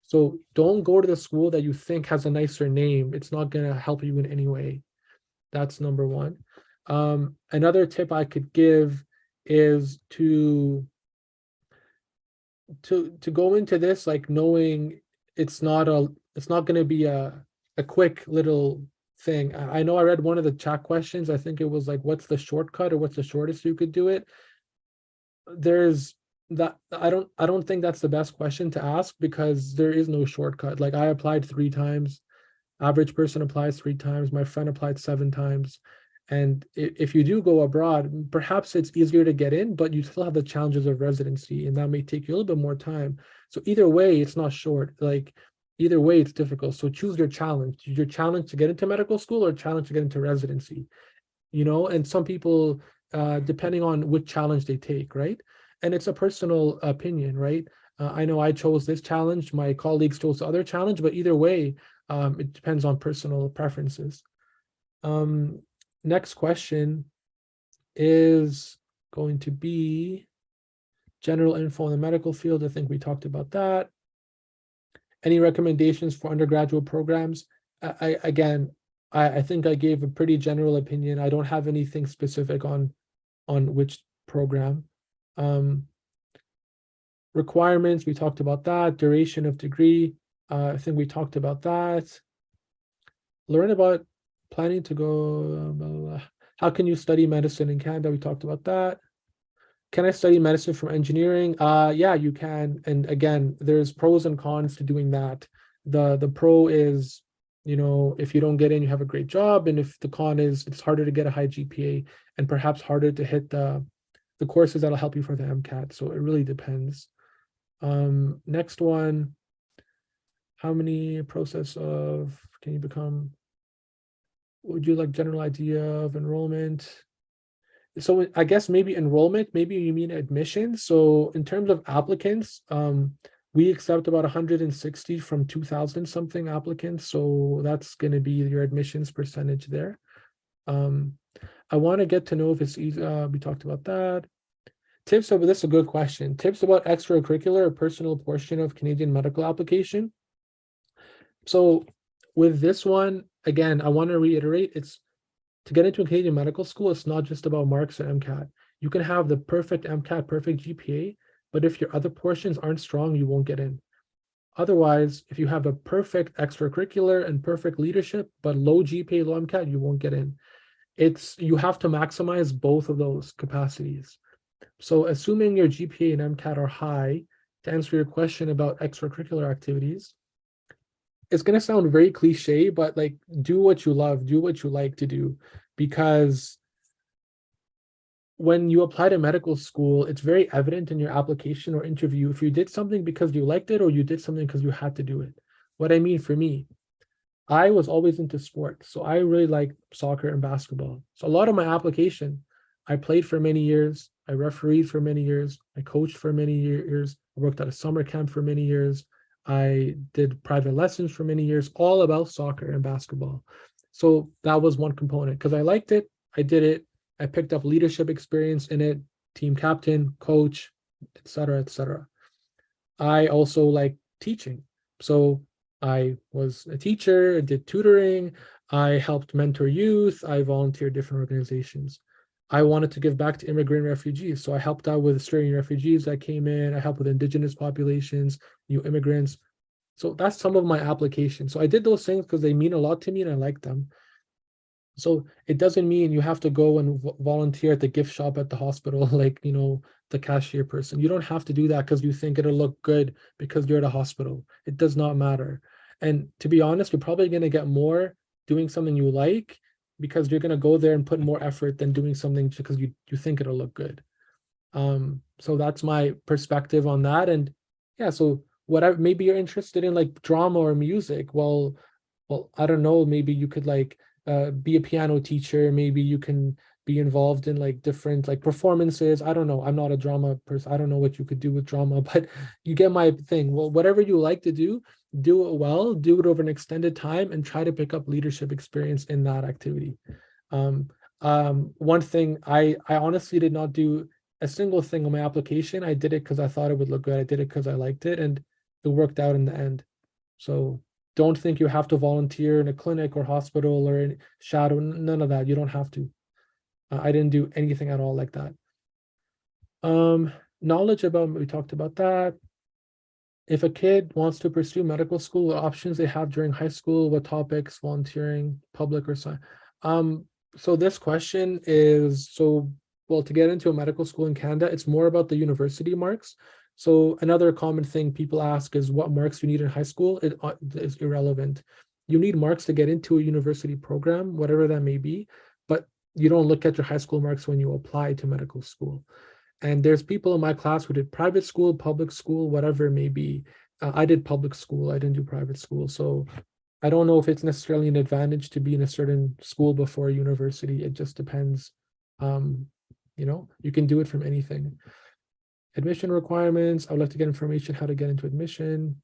S4: So don't go to the school that you think has a nicer name. It's not going to help you in any way. That's number one. Another tip I could give is to go into this like knowing it's not going to be a quick little thing. I know I read one of the chat questions. I think it was like, what's the shortcut or what's the shortest you could do it? There's that. I don't think that's the best question to ask, because there is no shortcut. Like I applied 3 times, average person applies 3 times, my friend applied 7 times. And if you do go abroad, perhaps it's easier to get in, but you still have the challenges of residency, and that may take you a little bit more time. So either way, it's not short. Like either way, it's difficult. So choose your challenge. Your challenge to get into medical school or challenge to get into residency, and some people, depending on which challenge they take, right? And it's a personal opinion, right? I know I chose this challenge, my colleagues chose the other challenge, but either way, it depends on personal preferences. Next question is going to be general info in the medical field. I think we talked about that. Any recommendations for undergraduate programs? I think I gave a pretty general opinion. I don't have anything specific on which program. Requirements, we talked about that. Duration of degree, I think we talked about that. Learn about planning to go, blah, blah, blah. How can you study medicine in Canada? We talked about that. Can I study medicine from engineering? Yeah, you can. And again, there's pros and cons to doing that. The pro is, if you don't get in, you have a great job. And if the con is, it's harder to get a high GPA and perhaps harder to hit the courses that'll help you for the MCAT. So it really depends. Next one, how many process of, can you become, would you like general idea of enrollment? So I guess maybe enrollment, maybe you mean admission. So in terms of applicants, we accept about 160 from 2,000 something applicants. So that's going to be your admissions percentage there. I want to get to know if it's easy. We talked about that. tips about this is a good question. Tips about extracurricular or personal portion of Canadian medical application. So with this one, again, I want to reiterate, it's to get into a Canadian medical school, it's not just about marks or MCAT. You can have the perfect MCAT, perfect GPA, but if your other portions aren't strong, you won't get in. Otherwise, if you have a perfect extracurricular and perfect leadership, but low GPA, low MCAT, you won't get in. You have to maximize both of those capacities. So assuming your GPA and MCAT are high, to answer your question about extracurricular activities, it's going to sound very cliche, but like do what you love, do what you like to do, because when you apply to medical school, it's very evident in your application or interview if you did something because you liked it or you did something because you had to do it. What I mean for me, I was always into sports, so I really like soccer and basketball. So a lot of my application, I played for many years, I refereed for many years, I coached for many years, I worked at a summer camp for many years, I did private lessons for many years, all about soccer and basketball. So that was one component because I liked it, I did it, I picked up leadership experience in it, team captain, coach, etc., etc. I also like teaching. So I was a teacher, I did tutoring, I helped mentor youth, I volunteered different organizations. I wanted to give back to immigrant refugees. So I helped out with Syrian refugees that came in, I helped with indigenous populations, new immigrants. So that's some of my applications. So I did those things because they mean a lot to me and I like them. So it doesn't mean you have to go and volunteer at the gift shop at the hospital, like, the cashier person. You don't have to do that because you think it'll look good because you're at a hospital. It does not matter. And to be honest, you're probably going to get more doing something you like because you're going to go there and put more effort than doing something because you think it'll look good. So that's my perspective on that. And yeah, so whatever, maybe you're interested in like drama or music. Well, I don't know, maybe you could like be a piano teacher, maybe you can be involved in like different like performances. I don't know, I'm not a drama person, I don't know what you could do with drama, but you get my thing. Well, whatever you like to do it well, do it over an extended time and try to pick up leadership experience in that activity. One thing, I honestly did not do a single thing on my application. I did it because I thought it would look good, I did it because I liked it, and it worked out in the end. So don't think you have to volunteer in a clinic or hospital or in shadow, none of that. You don't have to. I didn't do anything at all like that. Knowledge about, we talked about that. If a kid wants to pursue medical school, what options they have during high school, what topics, volunteering, public or science. So this question is, well, to get into a medical school in Canada, it's more about the university marks. So another common thing people ask is what marks you need in high school. It is irrelevant. You need marks to get into a university program, whatever that may be, but you don't look at your high school marks when you apply to medical school. And there's people in my class who did private school, public school, whatever it may be. I did public school, I didn't do private school. So I don't know if it's necessarily an advantage to be in a certain school before university. It just depends. You can do it from anything. Admission requirements. I would like to get information how to get into admission.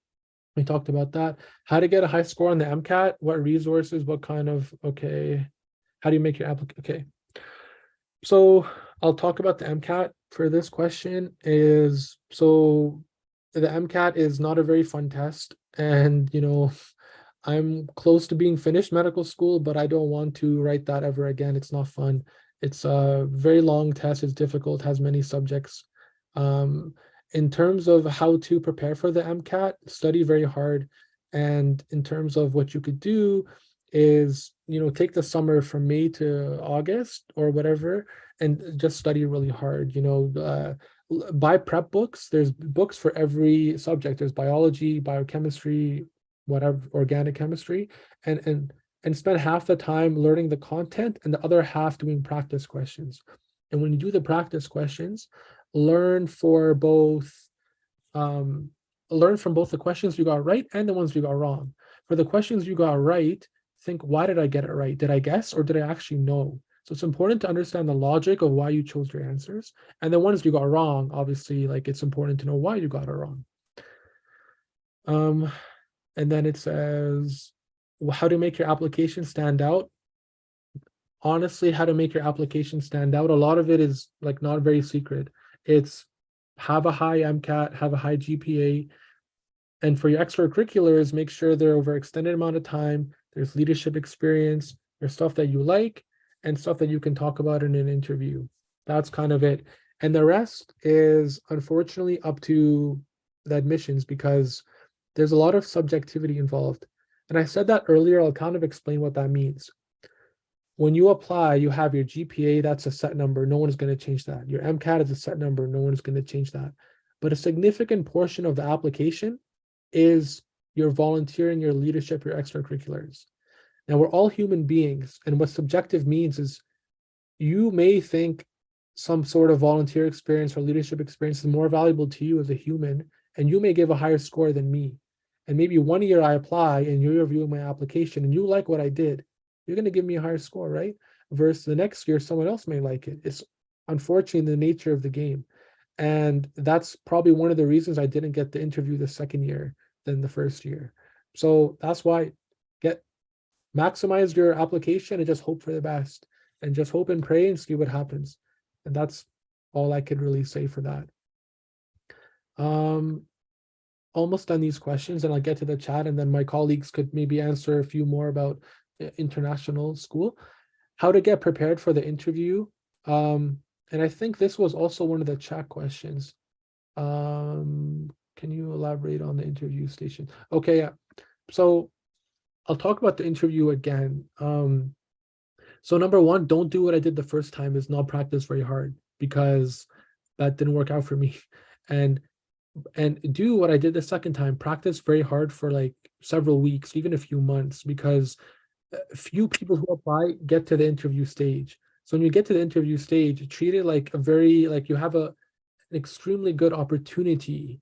S4: We talked about that. How to get a high score on the MCAT, what resources, what kind of, okay. How do you make your application? Okay. So I'll talk about the MCAT for this question is, so the MCAT is not a very fun test. And, I'm close to being finished medical school, but I don't want to write that ever again. It's not fun. It's a very long test. It's difficult, has many subjects. In terms of how to prepare for the MCAT, study very hard. And in terms of what you could do is, take the summer from May to August or whatever, and just study really hard. Buy prep books. There's books for every subject. There's biology, biochemistry, whatever, organic chemistry, and spend half the time learning the content and the other half doing practice questions. And when you do the practice questions, learn from both the questions you got right and the ones you got wrong. For the questions you got right, think, why did I get it right? Did I guess or did I actually know? So it's important to understand the logic of why you chose your answers. And the ones you got wrong, obviously, like it's important to know why you got it wrong. And then it says, how to make your application stand out. Honestly, how to make your application stand out, a lot of it is like not very secret. It's have a high MCAT, have a high GPA. And for your extracurriculars, make sure they're over extended amount of time. There's leadership experience, there's stuff that you like, and stuff that you can talk about in an interview. That's kind of it. And the rest is unfortunately up to the admissions because there's a lot of subjectivity involved. And I said that earlier, I'll kind of explain what that means. When you apply, you have your GPA, that's a set number. No one is going to change that. Your MCAT is a set number. No one is going to change that. But a significant portion of the application is your volunteering, your leadership, your extracurriculars. Now, we're all human beings. And what subjective means is you may think some sort of volunteer experience or leadership experience is more valuable to you as a human, and you may give a higher score than me. And maybe 1 year I apply and you're reviewing my application and you like what I did, you're going to give me a higher score, right? Versus the next year, someone else may like it. It's unfortunately the nature of the game. And that's probably one of the reasons I didn't get the interview the second year than the first year. So that's why maximize your application and just hope for the best and just hope and pray and see what happens. And that's all I could really say for that. Almost done these questions and I'll get to the chat and then my colleagues could maybe answer a few more about international school. How to get prepared for the interview. And I think this was also one of the chat questions. Can you elaborate on the interview station? Okay, yeah. So I'll talk about the interview again. So number one, don't do what I did the first time, is not practice very hard, because that didn't work out for me. And do what I did the second time, practice very hard for like several weeks, even a few months, because few people who apply get to the interview stage. So when you get to the interview stage, treat it like you have an extremely good opportunity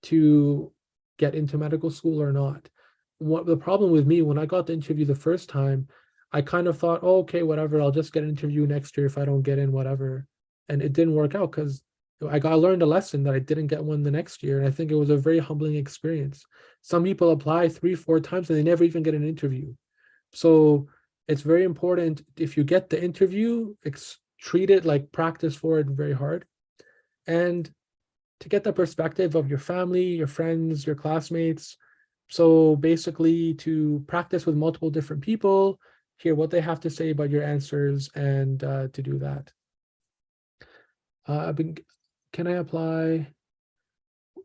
S4: to get into medical school or not. What the problem with me, when I got the interview the first time, I kind of thought, oh, okay, whatever, I'll just get an interview next year if I don't get in, whatever. And it didn't work out because I learned a lesson that I didn't get one the next year. And I think it was a very humbling experience. Some people apply 3-4 times and they never even get an interview. So it's very important, if you get the interview, treat it like practice for it very hard. And to get the perspective of your family, your friends, your classmates. So basically to practice with multiple different people, hear what they have to say about your answers, and to do that. Can I apply?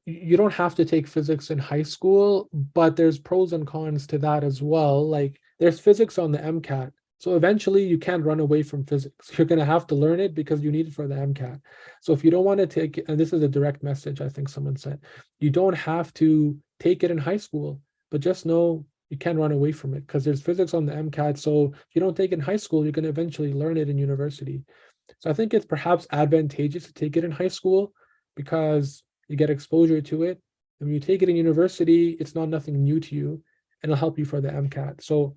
S4: You don't have to take physics in high school, but there's pros and cons to that as well. Like there's physics on the MCAT. So eventually you can't run away from physics. You're going to have to learn it because you need it for the MCAT. So if you don't want to take it, and this is a direct message, I think someone said, you don't have to take it in high school, but just know you can't run away from it because there's physics on the MCAT. So if you don't take it in high school, you're going to eventually learn it in university. So I think it's perhaps advantageous to take it in high school because you get exposure to it. And when you take it in university, it's not nothing new to you, and it'll help you for the MCAT. So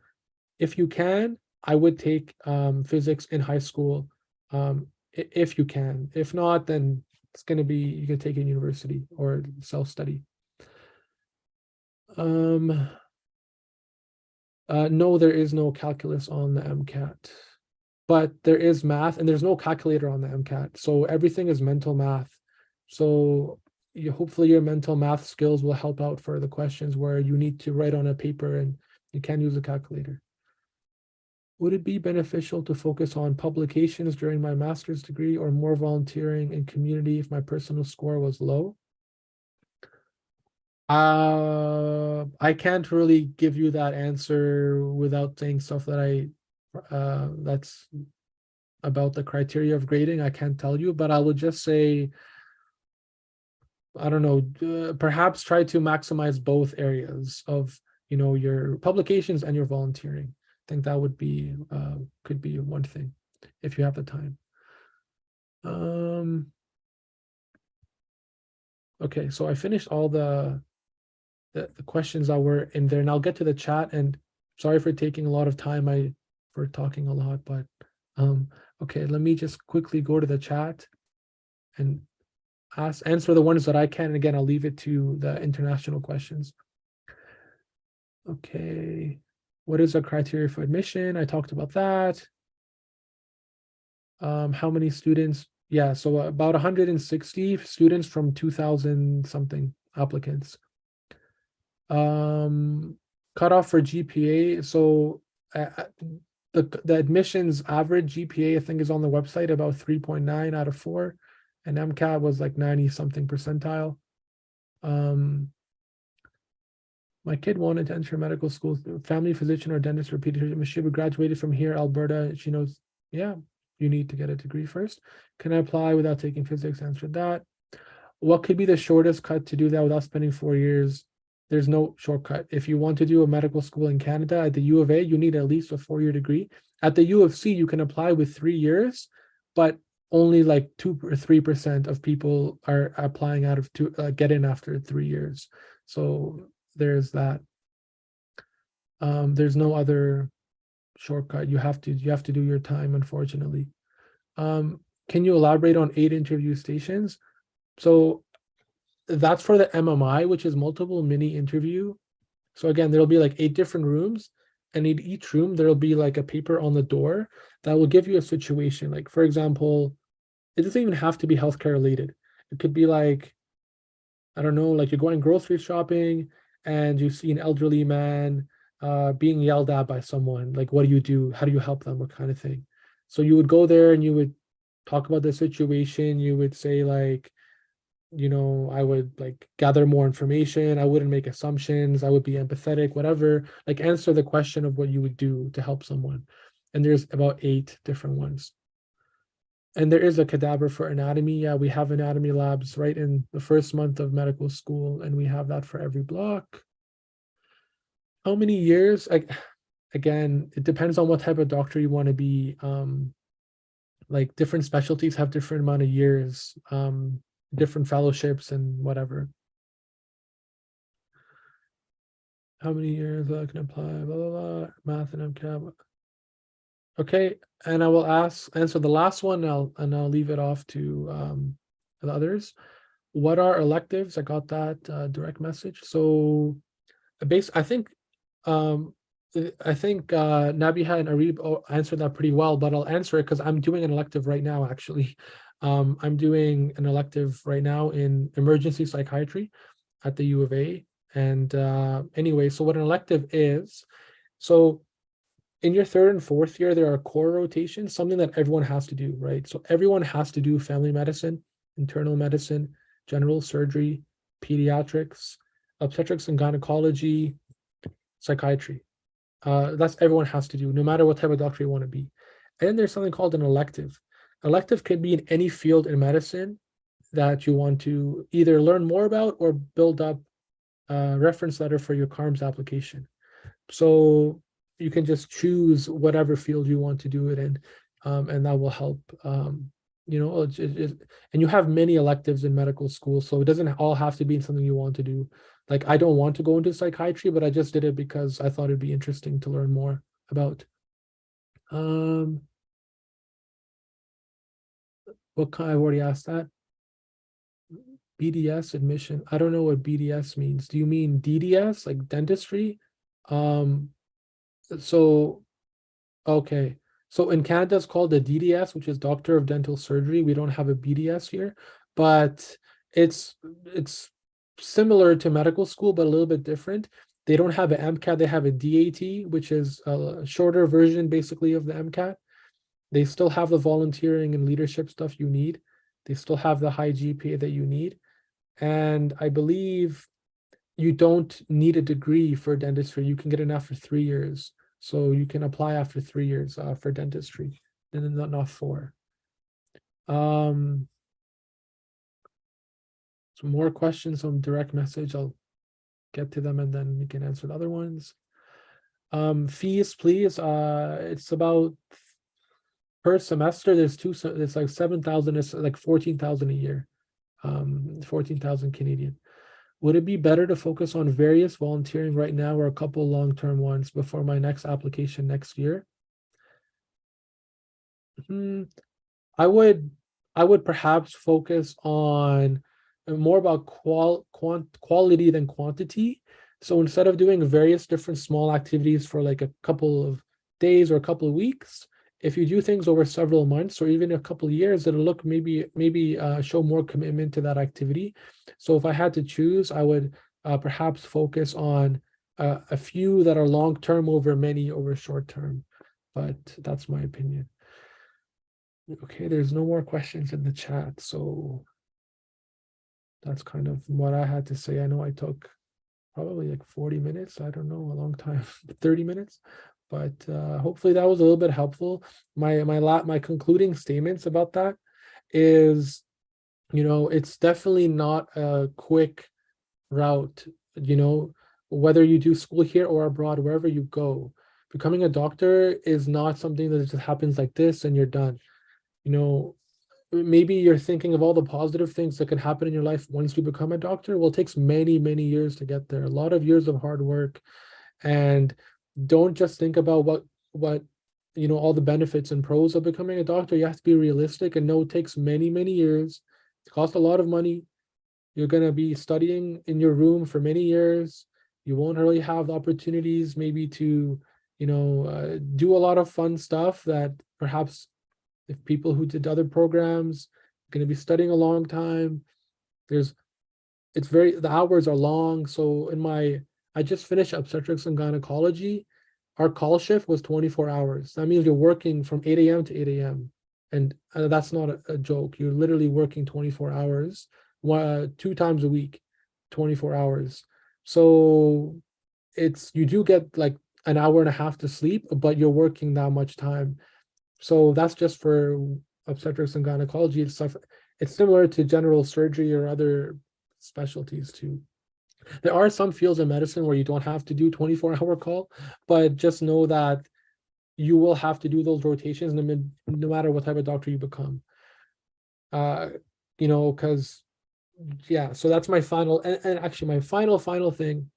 S4: if you can, I would take physics in high school if you can. If not, then it's going to be, you can take it in university or self-study. No, there is no calculus on the MCAT, but there is math, and there's no calculator on the MCAT. So everything is mental math. So hopefully your mental math skills will help out for the questions where you need to write on a paper and you can't use a calculator. Would it be beneficial to focus on publications during my master's degree or more volunteering in community if my personal score was low? I can't really give you that answer without saying stuff that that's about the criteria of grading. I can't tell you, but I would just say, I don't know, perhaps try to maximize both areas of, your publications and your volunteering. I think that would be, could be one thing if you have the time. Okay, so I finished all the questions that were in there, and I'll get to the chat. And sorry for taking a lot of time, for talking a lot, but okay, let me just quickly go to the chat and answer the ones that I can. And again, I'll leave it to the international questions. Okay, what is the criteria for admission? I talked about that. How many students Yeah, so about 160 students from 2,000 something applicants. Cutoff for GPA. So the admissions average GPA, I think, is on the website about 3.9 out of 4, and MCAT was like 90 something percentile. My kid wanted to enter medical school, family physician or dentist or pediatrician. She graduated from here, Alberta. She knows, yeah, you need to get a degree first. Can I apply without taking physics? Answer that. What could be the shortest cut to do that without spending 4 years? There's no shortcut. If you want to do a medical school in Canada at the U of A, you need at least a 4-year degree. At the U of C, you can apply with 3 years, but only like 2 or 3% of people are applying out of get in after 3 years. So there's that. There's no other shortcut. You have to do your time, unfortunately. Can you elaborate on 8 interview stations? So that's for the MMI, which is multiple mini interview. So again, there'll be like 8 different rooms, and in each room there'll be like a paper on the door that will give you a situation. Like, for example, it doesn't even have to be healthcare related. It could be like, I don't know, like you're going grocery shopping and you see an elderly man being yelled at by someone. Like, what do you do? How do you help them? What kind of thing? So you would go there and you would talk about the situation. You would say like, you know, I would like gather more information. I wouldn't make assumptions. I would be empathetic, whatever, like answer the question of what you would do to help someone. And there's about 8 different ones. And there is a cadaver for anatomy. Yeah, we have anatomy labs right in the first month of medical school, and we have that for every block. How many years? Again, it depends on what type of doctor you want to be. Like different specialties have different amount of years, different fellowships and whatever. How many years I can apply? Blah blah blah. Math and MCAT. Okay, and I will answer the last one. I'll leave it off to the others. What are electives? I got that direct message. So, I think Nabiha and Arib answered that pretty well, but I'll answer it because I'm doing an elective right now. Actually, I'm doing an elective right now in emergency psychiatry at the U of A. And anyway, so what an elective is, so in your 3rd and 4th year, there are core rotations, something that everyone has to do, right? So everyone has to do family medicine, internal medicine, general surgery, pediatrics, obstetrics and gynecology, psychiatry. That's everyone has to do, no matter what type of doctor you want to be. And then there's something called an elective. Elective can be in any field in medicine that you want to either learn more about or build up a reference letter for your CARMS application. So you can just choose whatever field you want to do it in, and that will help. You know, and you have many electives in medical school, so it doesn't all have to be something you want to do. Like, I don't want to go into psychiatry, but I just did it because I thought it'd be interesting to learn more about. What kind? I've already asked that. BDS admission. I don't know what BDS means. Do you mean DDS, like dentistry? So, okay. So in Canada, it's called a DDS, which is Doctor of Dental Surgery. We don't have a BDS here, but it's similar to medical school, but a little bit different. They don't have an MCAT, they have a DAT, which is a shorter version basically of the MCAT. They still have the volunteering and leadership stuff you need. They still have the high GPA that you need. And I believe you don't need a degree for dentistry. You can get it after 3 years. So you can apply after 3 years for dentistry, and then not 4. Some more questions on direct message. I'll get to them and then we can answer the other ones. Fees, please. It's about per semester. It's like 7,000. It's like 14,000 a year. 14,000 Canadian. Would it be better to focus on various volunteering right now or a couple long-term ones before my next application next year? I would perhaps focus on more about quality than quantity. So instead of doing various different small activities for like a couple of days or a couple of weeks, if you do things over several months or even a couple of years, it'll look maybe show more commitment to that activity. So if I had to choose, I would perhaps focus on a few that are long term over many over short term. But that's my opinion. Okay, there's no more questions in the chat, so that's kind of what I had to say. I know I took probably like 40 minutes. I don't know, a long time, 30 minutes. But hopefully that was a little bit helpful. My concluding statements about that is, it's definitely not a quick route, whether you do school here or abroad, wherever you go. Becoming a doctor is not something that just happens like this and you're done. Maybe you're thinking of all the positive things that can happen in your life once you become a doctor. Well, it takes many, many years to get there, a lot of years of hard work. And don't just think about what all the benefits and pros of becoming a doctor. You have to be realistic and know it takes many, many years. It costs a lot of money. You're going to be studying in your room for many years. You won't really have the opportunities maybe to do a lot of fun stuff that perhaps if people who did other programs are going to be studying a long time. The hours are long. So I just finished obstetrics and gynecology. Our call shift was 24 hours. That means you're working from 8 a.m. to 8 a.m. And that's not a joke. You're literally working 24 hours, 2 times a week, 24 hours. So you do get like an hour and a half to sleep, but you're working that much time. So that's just for obstetrics and gynecology. It's similar to general surgery or other specialties too. There are some fields in medicine where you don't have to do 24-hour call, but just know that you will have to do those rotations no matter what type of doctor you become. Because so that's my final, and actually my final thing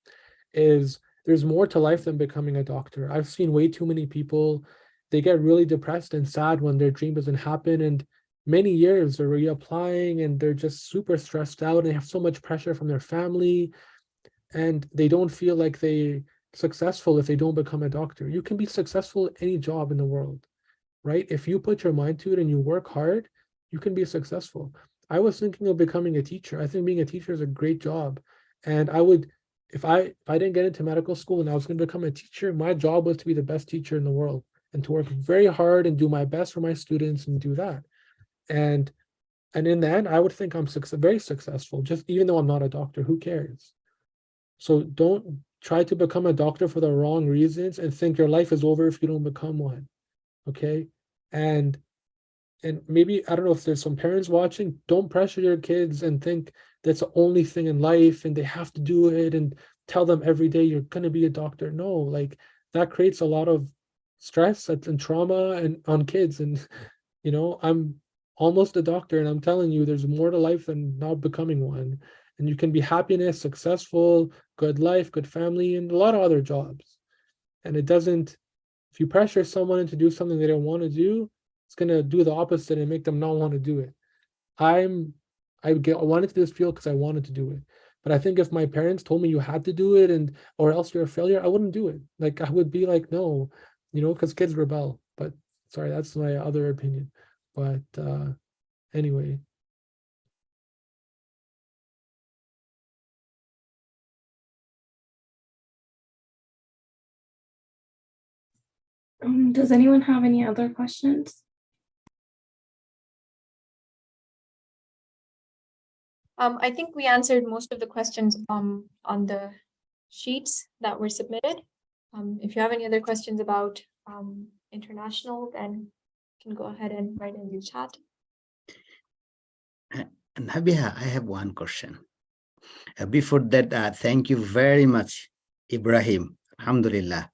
S4: is there's more to life than becoming a doctor. I've seen way too many people, they get really depressed and sad when their dream doesn't happen, and many years they're reapplying and they're just super stressed out and they have so much pressure from their family and they don't feel like they're successful if they don't become a doctor. You can be successful at any job in the world, right? If you put your mind to it and you work hard, you can be successful. I was thinking of becoming a teacher. I think being a teacher is a great job. And I would, if I didn't get into medical school and I was going to become a teacher, my job was to be the best teacher in the world and to work very hard and do my best for my students and do that. And in the end, I would think I'm very successful, just even though I'm not a doctor. Who cares? So don't try to become a doctor for the wrong reasons and think your life is over if you don't become one. Okay? And maybe, I don't know if there's some parents watching, don't pressure your kids and think that's the only thing in life and they have to do it and tell them every day you're going to be a doctor. No, like that creates a lot of stress and trauma and on kids. And, I'm almost a doctor and I'm telling you, there's more to life than not becoming one. And you can be happiness, successful, good life, good family, and a lot of other jobs. And if you pressure someone to do something they don't want to do, it's going to do the opposite and make them not want to do it. I wanted to do this field because I wanted to do it. But I think if my parents told me you had to do it or else you're a failure, I wouldn't do it. Like I would be like, no, because kids rebel. But sorry, that's my other opinion. But anyway.
S3: Does anyone have any other questions?
S1: I think we answered most of the questions on the sheets that were submitted. If you have any other questions about international, then you can go ahead and write in the chat.
S5: Nabia, I have one question. Before that, thank you very much, Ibrahim. Alhamdulillah,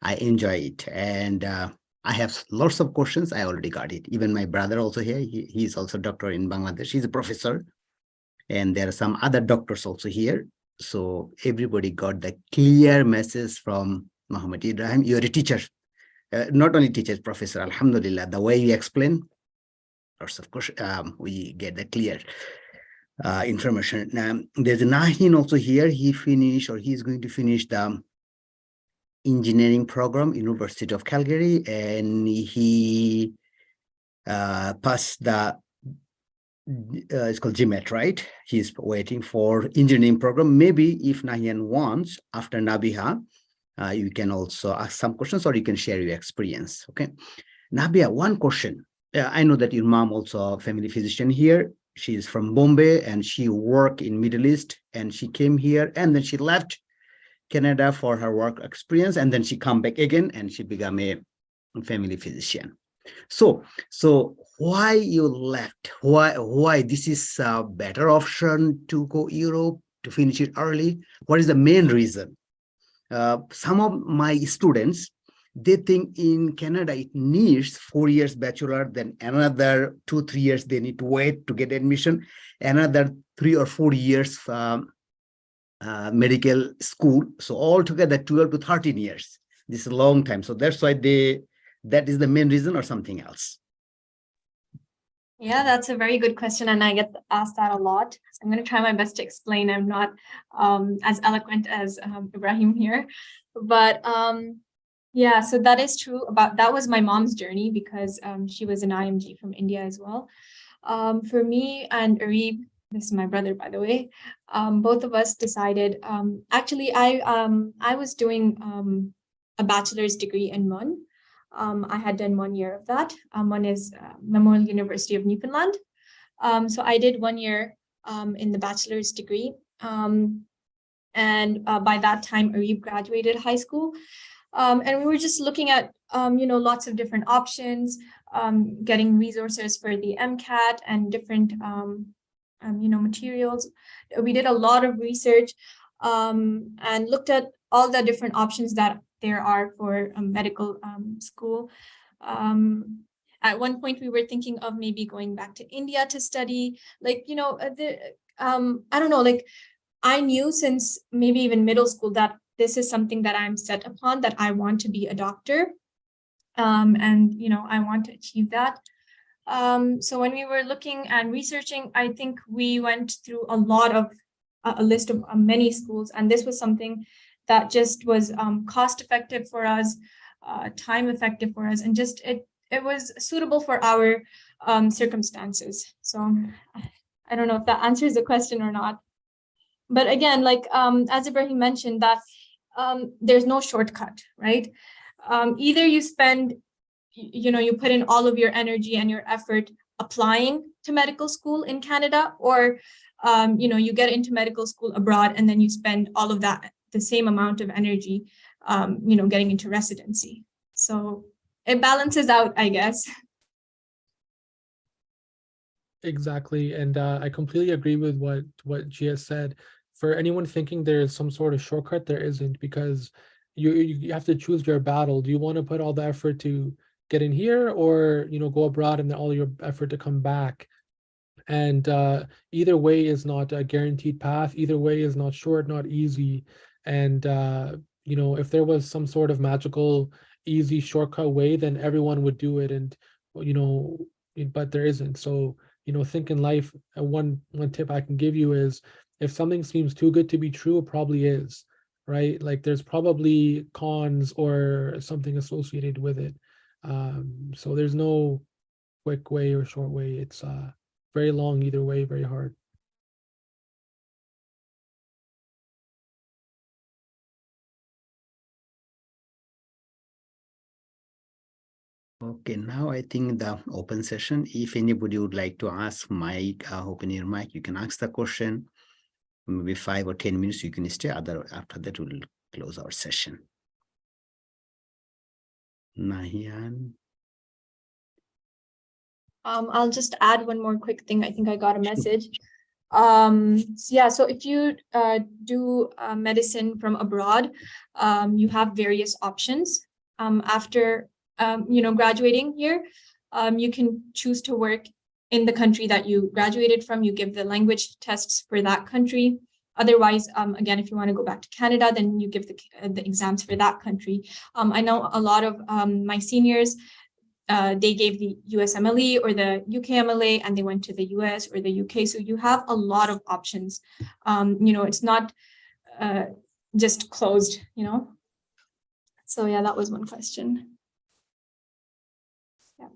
S5: I enjoy it. And I have lots of questions. I already got it. Even my brother also here, he's also a doctor in Bangladesh. He's a professor. And there are some other doctors also here. So everybody got the clear message from Muhammad Ibrahim. You're a teacher, not only teacher, professor. Alhamdulillah, the way you explain, lots of course, we get the clear information. There's a Nahin also here. He finished or he's going to finish the engineering program, University of Calgary, and he passed the it's called GMAT, right? He's waiting for engineering program. Maybe if Nahian wants, after Nabiha, you can also ask some questions or you can share your experience, okay? Nabia, one question. I know that your mom also a family physician here. She is from Bombay and she worked in Middle East and she came here and then she left Canada for her work experience and then she come back again and she became a family physician. So why you left? Why this is a better option to go Europe to finish it early? What is the main reason? Some of my students, they think in Canada it needs 4 years bachelor, then another 2-3 years they need to wait to get admission, another 3 or 4 years medical school. So altogether 12 to 13 years. This is a long time. So that's why that is the main reason or something else.
S1: Yeah, that's a very good question, and I get asked that a lot. So I'm going to try my best to explain. I'm not as eloquent as Ibrahim here, but yeah, so that is true. That was my mom's journey because she was an IMG from India as well. For me and Arib, this is my brother, by the way, both of us decided. Actually, I was doing a bachelor's degree in Mon. I had done 1 year of that. One is Memorial University of Newfoundland. So I did 1 year in the bachelor's degree. And by that time, Arib graduated high school. And we were just looking at, lots of different options, getting resources for the MCAT and different, materials. We did a lot of research and looked at all the different options that there are for a medical school. At one point, we were thinking of maybe going back to India to study. I don't know, I knew since maybe even middle school that this is something that I'm set upon, that I want to be a doctor. And I want to achieve that. So when we were looking and researching, I think we went through a list of many schools, and this was something that just was cost effective for us, time effective for us, and just it was suitable for our circumstances. So I don't know if that answers the question or not. But again, as Ibrahim mentioned, that there's no shortcut, right? Either you spend, you put in all of your energy and your effort applying to medical school in Canada, or you get into medical school abroad and then you spend all of that, the same amount of energy, getting into residency. So it balances out, I guess.
S4: Exactly. And I completely agree with what Gia said. For anyone thinking there is some sort of shortcut, there isn't, because you have to choose your battle. Do you want to put all the effort to get in here, or go abroad and then all your effort to come back? And either way is not a guaranteed path. Either way is not short, not easy. And if there was some sort of magical, easy shortcut way, then everyone would do it. And but there isn't. So think in life. One tip I can give you is, if something seems too good to be true, it probably is, right? There's probably cons or something associated with it. So there's no quick way or short way. It's very long either way, very hard.
S5: Okay, now I think the open session, if anybody would like to ask Mike, open your mic, you can ask the question. Maybe 5 or 10 minutes you can stay. After that, we'll close our session. Nahian.
S1: I'll just add one more quick thing. I think I got a message. So if you do medicine from abroad, you have various options. After graduating here, you can choose to work in the country that you graduated from. You give the language tests for that country. Otherwise, again, if you want to go back to Canada, then you give the exams for that country. I know a lot of my seniors, they gave the USMLE or the UKMLA, and they went to the US or the UK. So you have a lot of options. It's not just closed, So yeah, that was one question. Yeah.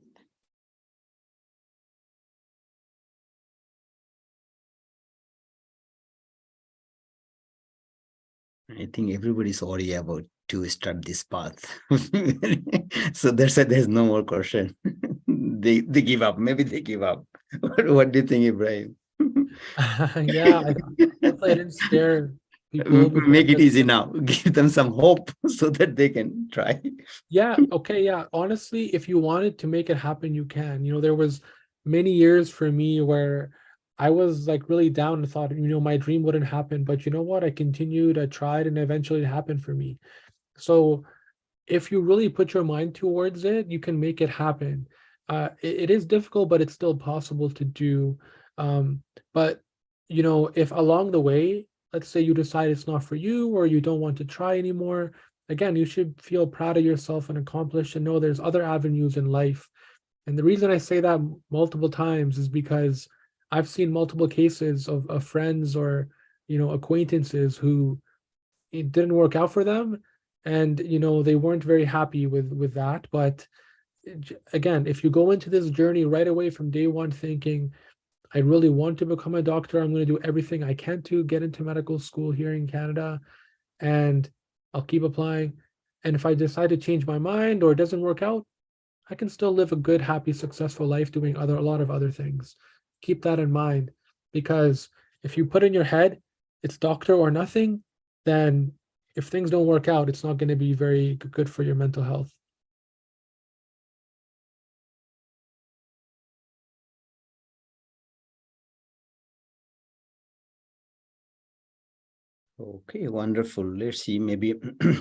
S5: I think everybody's already about to start this path. So there's no more question. They give up. Maybe they give up. What do you think, Ibrahim?
S4: Yeah, hopefully I didn't scare people. but
S5: Make it
S4: just-
S5: easy now. Give them some hope so that they can try.
S4: Yeah, okay, yeah. Honestly, if you wanted to make it happen, you can. There was many years for me where I was like really down and thought, my dream wouldn't happen. But you know what? I continued, I tried, and eventually it happened for me. So if you really put your mind towards it, you can make it happen. It is difficult, but it's still possible to do. But if along the way, let's say you decide it's not for you or you don't want to try anymore, again, you should feel proud of yourself and accomplished and know there's other avenues in life. And the reason I say that multiple times is because I've seen multiple cases of friends or acquaintances who it didn't work out for them, and they weren't very happy with that. But again, if you go into this journey right away from day one thinking, I really want to become a doctor, I'm going to do everything I can to get into medical school here in Canada, and I'll keep applying. And if I decide to change my mind or it doesn't work out, I can still live a good, happy, successful life doing a lot of other things. Keep that in mind, because if you put in your head it's doctor or nothing, then if things don't work out, it's not going to be very good for your mental health.
S5: Okay, wonderful. Let's see, maybe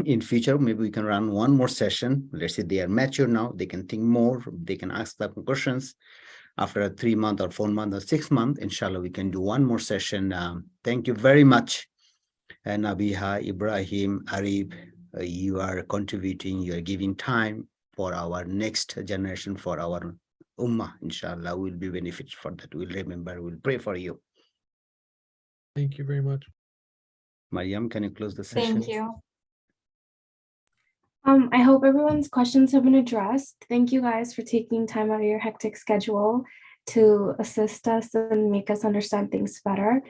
S5: in future, maybe we can run one more session. Let's say they are mature now, they can think more, they can ask them questions. After a 3 month or 4 month or 6 month, inshallah, we can do one more session. Thank you very much. And Nabiha, Ibrahim, Arif, you are contributing, you are giving time for our next generation, for our ummah. Inshallah, we'll be benefited for that. We'll remember, we'll pray for you.
S4: Thank you very much.
S5: Mariam, can you close the session?
S1: Thank you.
S3: I hope everyone's questions have been addressed. Thank you guys for taking time out of your hectic schedule to assist us and make us understand things better.